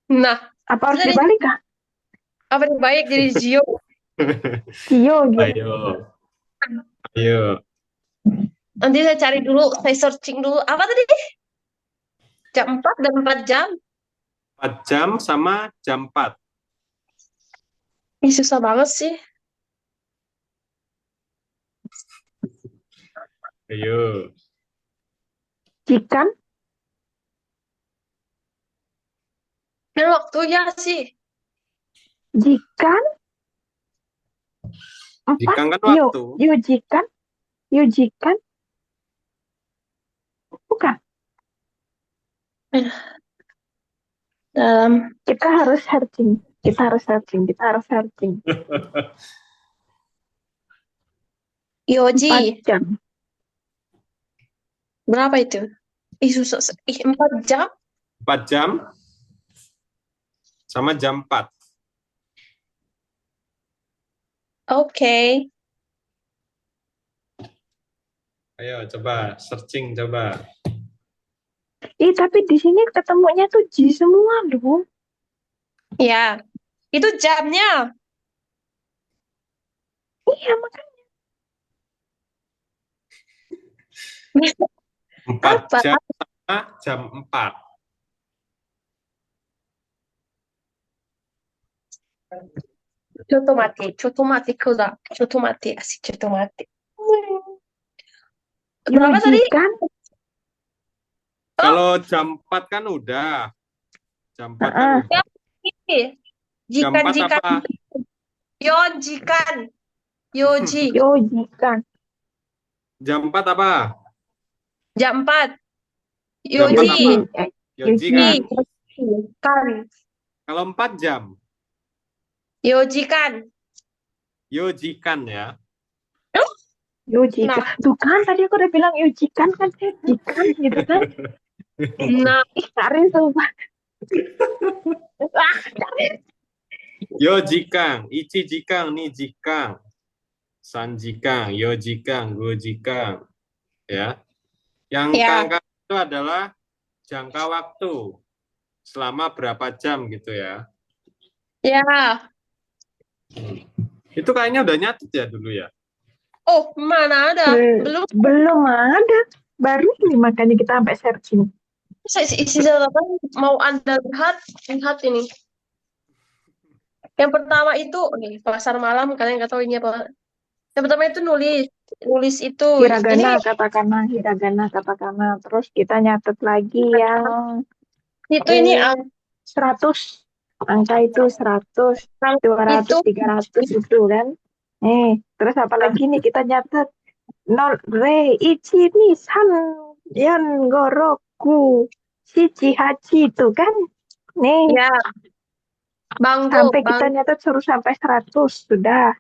Nah, Apa harus jadi dibalik kah? apa yang baik jadi Zio? Kio gitu. Ayo. Ayo. Nanti saya cari dulu, saya searching dulu. Apa tadi? Jam 4 dan 4 jam. 4 jam sama jam 4. Ih, susah banget sih. Ayo. Jikan? Dan waktunya sih. Jikan, empat. Jikan kan Yo, waktu. yojikan, yojikan, bukan. Dalam Kita harus searching. Kita harus searching. Kita harus searching. Yoji. 4 jam. Berapa itu? Susah. 4 jam? 4 jam sama jam 4. Oke. Ayo coba searching coba. Tapi di sini ketemunya tuh J semua loh. Ya. Itu jamnya. Iya, makanya. 4 Apa? jam sama jam 4. Cotomati, asik cotomati. Berapa tadi? Yojikan, Kalau jam 4 kan udah. Jam 4 kan Heeh. udah. Jam 4 Jikan. apa? Yojikan. Yoji. yojikan. Jam 4 apa? Jam 4. Jam 4 apa? Yoji. Yoji Yoji. kan? Kan. Kalau 4 jam. Yojikan. Yojikan ya. Yojikan. Nah. Tuh kan tadi aku udah bilang yojikan kan, jikan gitu kan. Nah. Karin sumpah. Yojikang, Ichijikang, Nijikang, Sanjikang, Yojikang, Gojikang. Ya. Yang Ya. kang itu adalah jangka waktu selama berapa jam gitu ya. Ya. Itu kayaknya udah nyatet ya dulu ya. Oh, mana ada? Belum ada. Baru ini makanya kita sampai searching. Isi catatan mau Anda lihat ini. Yang pertama itu nih pasar malam, kalian nggak tahu ini apa. Yang pertama itu nulis itu Hiragana, ini katakana, hiragana, katakana. Terus kita nyatet lagi yang itu ini 100. Angka itu 100, 200, itu 300 itu kan. Terus apa lagi nih kita nyatet? Nol, re, ichi, ni, san, yan, goroku, shichi, hachi itu kan. Nih, ya sampai kita nyatet suruh sampai 100 sudah.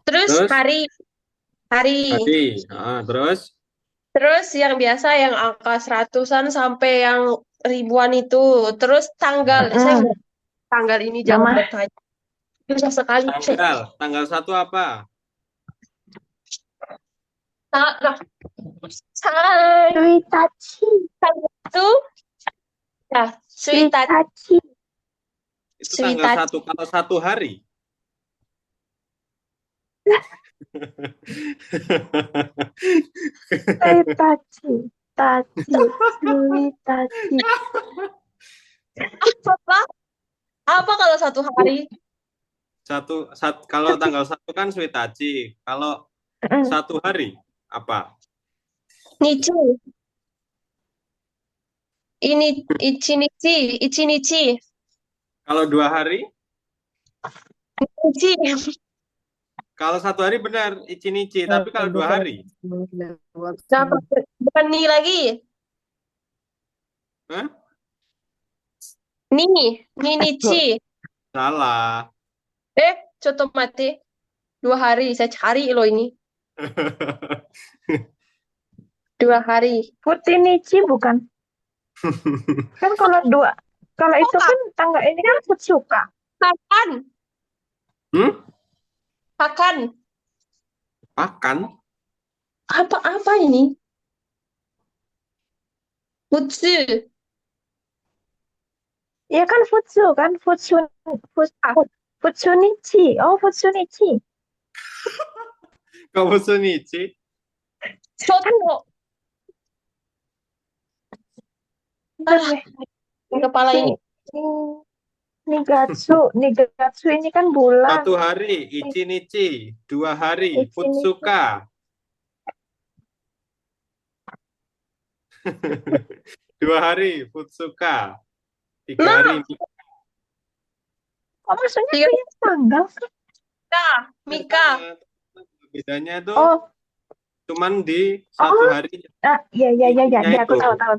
Terus hari. Terus yang biasa yang angka 100-an sampai yang ribuan itu. Terus tanggal. Saya nggak tanggal ini jangan bertanya. Susah sekali. Tanggal 1 apa? Suitachi. Tanggal itu ya, Suitachi. Itu tanggal 1 kalau 1 hari. Suitachi. Suitachi. Apa kalau 1 hari? Kalau tanggal 1 kan Suitachi. Kalau 1 hari apa? Nichi. Ini Ichinichi. Kalau 2 hari? Nichi. Kalau 1 hari benar Ichinichi, tapi kalau 2 hari? Bukan ni lagi. Hah? Nichi. Salah. Contoh mati. 2 hari, saya cari loh ini. 2 hari. Futinichi bukan? Kan kalau itu kan tanggal ini kan Futsuka. Pakan. Apa ini? Futsu. Ya kan Futsu kan Futsunichi. Oh, Futsunichi. Kamu Sunichi? Contoh. Kepala ini. Nigatsu ini kan bulan. 1 hari Ichinichi, 2 hari Futsuka. 2 hari Futsuka. 3 hari Kok maksudnya Tiga, aku yang tanggal sih? Mika. Bedanya itu Oh, cuman di satu oh, hari iya, iya, iya, iya, ininya iya, aku itu. tahu, tahu.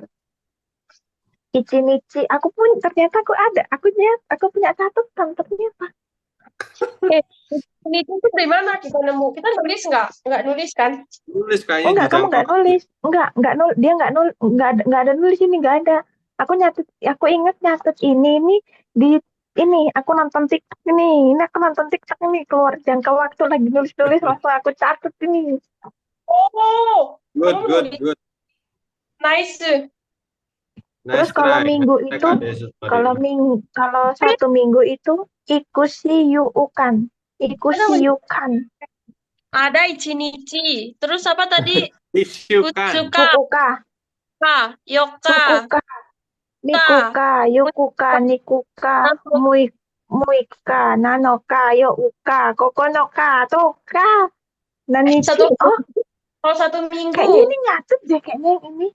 Ichi-nichi, aku pun ternyata aku ada, aku punya catatan ternyata. Eh, ini tuh dari mana kita nemu? Kita nulis nggak? Nggak nulis kan? Tulis Oh, kayaknya enggak, di kamu dalam enggak papan. nulis, enggak nul, dia enggak ada nulis ini, enggak ada. Aku nyatet, aku inget nyatet ini di ini, aku nonton TikTok ini aku nonton TikTok ini keluar jangka waktu lagi nulis-nulis langsung aku catet ini. Oh, Good, kamu good, nulis. good. Nice. Terus Nice kalau try. minggu Hashtag itu, Kades, sorry. kalau satu minggu itu ikusi yukan, ikusi-yukan, Ada Ichinichi. Terus apa tadi? Isyukan. Kutsuka, fukuka, Yoka, sukuka, Ka. Nikuka, Yukuka, Nikuka, Mui, Muika, Nanoka, Youka, Kokonoka, Toka, Nanichi. Satu Oh, kalau satu minggu kayaknya ini nyatet deh, kayaknya yang ini.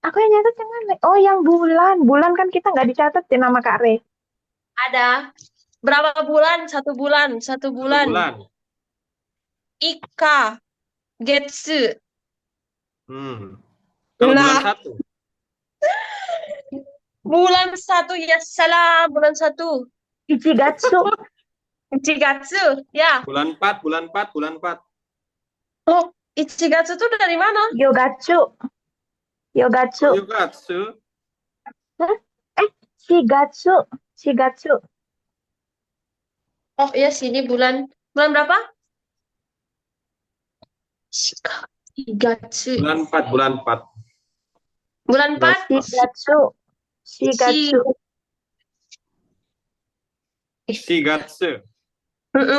Aku yang nyatet yang mana? Oh, yang bulan. Bulan kan kita nggak dicatat di nama Kak Re. ada. Berapa bulan? Satu bulan. Satu Satu bulan. bulan. Ika, Getsu. Kalau bulan Nah, satu. bulan satu ya salah. Bulan satu. Ichigatsu, Ichigatsu. Ya. Bulan 4, bulan 4, bulan 4. Oh, Ichigatsu tuh dari mana? Yogatsu, Yogatsu. Oh, Yukatsu. Hah? Shigatsu, Shigatsu. Oh iya sini bulan berapa? Shigatsu. Bulan 4, bulan 4. Bulan 4. Shigatsu, Shigatsu. Shigatsu.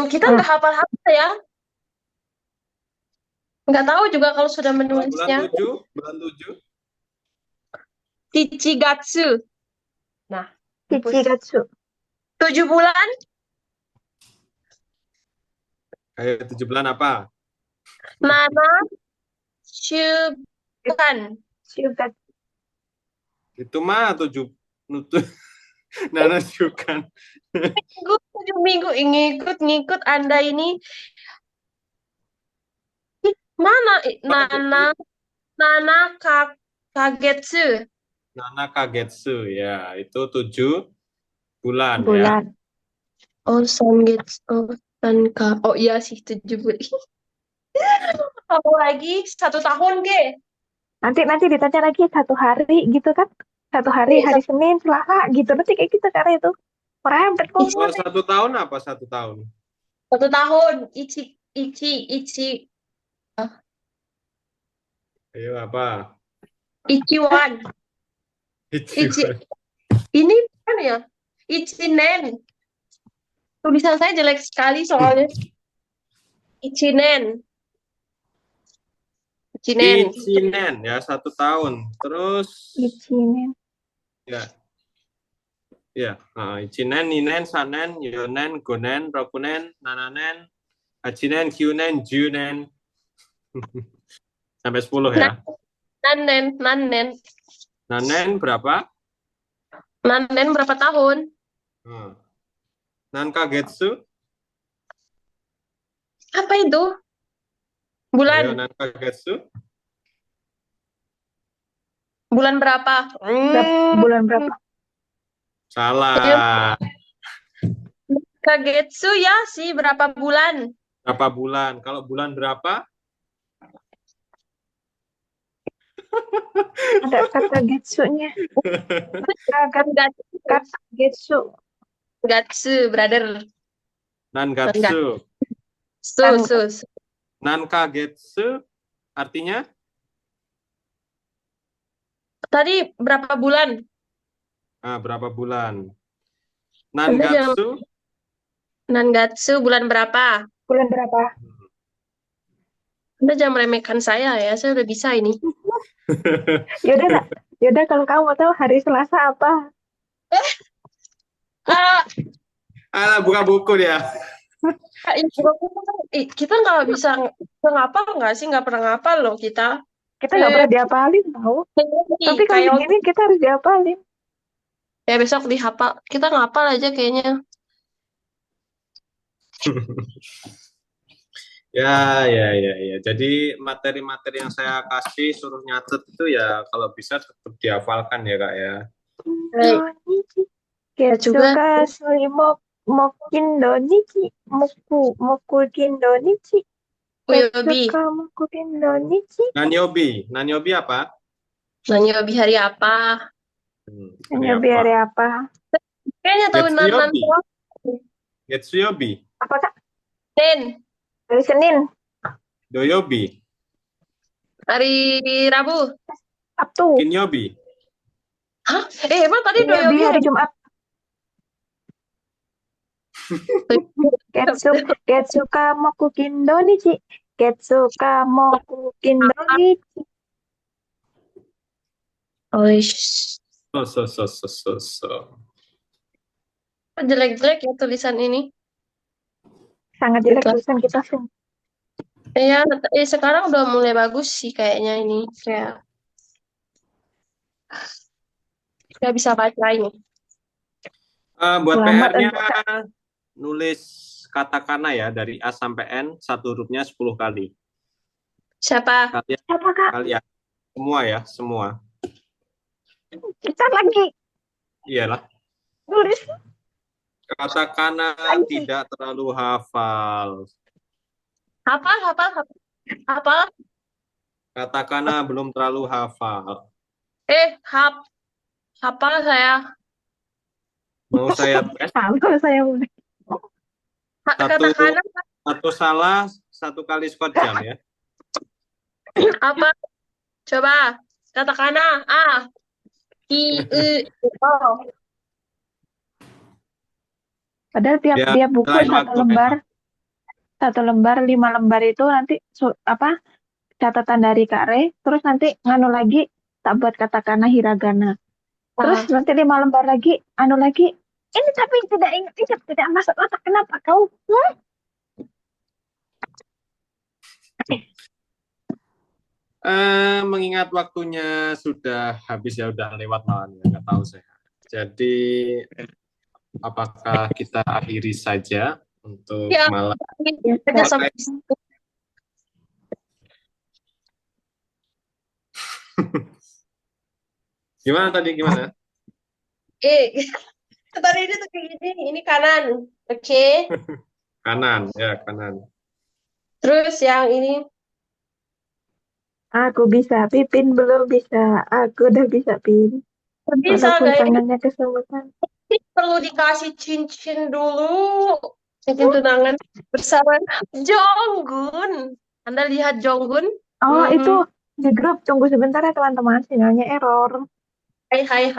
Kita nggak hafal-hafal ya. Nggak tahu juga kalau sudah Bulan menulisnya. 7, bulan 7. Ichigatsu. Nah, Ichigatsu. 7 bulan. Kayak 7 bulan apa? Nana Shukan. Shigatsu. Itu mah 7. Nana Syukan. Minggu, 7 minggu ngikut Anda ini. Mana Nana Kagetsu. Nana Kagetsu ya, itu 7 bulan ya. Bulan. Oh, Sangetsu. Oh, Sanka. Oh iya sih 7 bulan. Apa lagi? 1 tahun ke? Nanti ditanya lagi 1 hari gitu kan? 1 hari, hari Senin, Selasa gitu. Nanti kayak gitu cara itu. Merempet kok. Kalau 1 tahun apa 1 tahun? 1 tahun. Ichi. Ayo apa? Ichiwan. Ini kan ya? Ichinen. Tulisan saya jelek sekali soalnya. Ichinen. Ichinen ya 1 tahun. Terus Ichinen. ya, Ichinen, Ninen, Sanen, Yonen, Gonen, Rokunen, Nananen, Hachinen, Kyunen, Junen. Sampai 10 ya. Nanen. Nanen berapa? Nanen berapa tahun? Nankagetsu. Apa itu? Ayo, Bulan. Nankagetsu. Bulan berapa? Bulan berapa? Salah. Kagetsu ya sih berapa bulan? Berapa bulan? Kalau bulan berapa? Ada kata getsunya. Kata getsu. Gatsu, brother. Nangatsu. Su. Nankagetsu artinya? Tadi berapa bulan? Berapa bulan? Nangatsu? Nangatsu bulan berapa? Bulan berapa? Anda jangan meremehkan saya ya, saya udah bisa ini. Yaudah kalau kamu mau tahu hari Selasa apa? Buka buku dia. Kita nggak bisa ngapal nggak sih? Nggak pernah ngapal loh kita. Kita nggak pernah diapalin tahu. Tapi kali ini kita harus diapalin. Ya besok dihafal. Kita ngapal aja kayaknya. Ya. Jadi materi-materi yang saya kasih suruh nyatet itu ya kalau bisa tetap dihafalkan ya Kak ya. Baik. Indonichi. Saya juga Getsuka sui mokindonichi. Moku kindonichi. Uyobi. Getsuka moku kindonichi. Nanyobi apa? Nanya Uyobi hari apa? Hari Hanya apa? biar apa? Kayaknya tahunan Getsuyobi. nanti. Getsuyobi. Apa Kak? Senin, Hari Senin, Doyobi. hari Rabu. Sabtu, Kinyobi. Hah? Emang tadi Yobi Doyobi hari hari Jumat. Getsuka moku kindonichi. Getsuka moku kindonichi. Oh, So. jelek-jelek ya tulisan ini. Sangat jelek Gitu. tulisan kita sih. Ya, sekarang udah mulai bagus sih kayaknya ini. Kayak nggak bisa baca ini. Buat Lambat PR-nya untuk nulis katakana ya dari A sampai N satu hurufnya 10 kali. Siapa? siapa Kak? Kalian semua ya, semua. Kita lagi Iyalah. nulis Katakana lagi. tidak terlalu hafal. Hafal. Katakana belum terlalu hafal. Hafal saya. Mau saya tes Halo saya mulai. Katakan satu salah, satu kali skor jam ya. apa? Coba. Katakan A. I, O. Padahal tiap Ya, dia buku selain satu waktu, lembar, 5 lembar itu nanti catatan dari Kak Re, terus nanti nganu lagi tak buat katakana hiragana. Terus nanti 5 lembar lagi, anu lagi. Ini tapi tidak masuk otak. Kenapa kau? mengingat waktunya sudah habis ya, udah lewat malam ya, nggak tahu saya. Jadi apakah kita akhiri saja untuk Ya. malam? Udah sampai. Gimana tadi? Gimana? Tadi ini tuh kayak gini. Ini kanan. Oke. Kanan, ya kanan. Terus yang ini. Aku bisa, Pipin belum bisa. Aku udah bisa, Pin. Bisa, Walaupun guys. tangannya kesemutan. Perlu dikasih cincin dulu. Cincin tunangan bersama Jonggun. Anda lihat Jonggun? Oh, itu di grup. Tunggu sebentar ya, teman-teman. Sinyalnya error. Hai.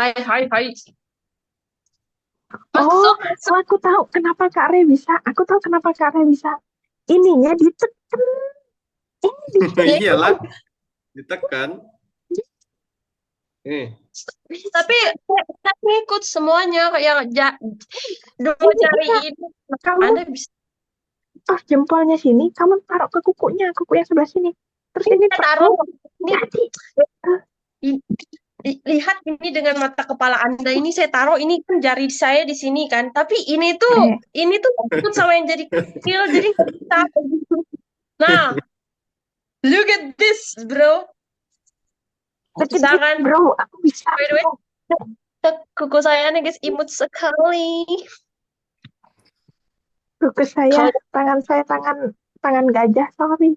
Oh, Masuk. aku tahu kenapa Kak Re bisa. Ininya ditekan. Iyalah, ditekan. Tapi saya ngikut semuanya yang dua jari ini. Kamu Anda bisa pas jempolnya sini, kamu taruh ke kukunya, kuku yang sebelah sini. Terus ini taruh ini. jadi. Lihat ini dengan mata kepala Anda ini, saya taruh ini kan jari saya di sini kan. Tapi ini tuh ikut sama yang jadi kecil, jadi nggak bisa. Nah, look at this, bro. Bisa kan? Bro, aku bisa. By the way, kuku saya nih guys imut sekali. Kuku saya, tangan saya tangan gajah, sorry.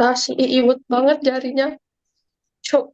Masih imut banget jarinya. Cuk.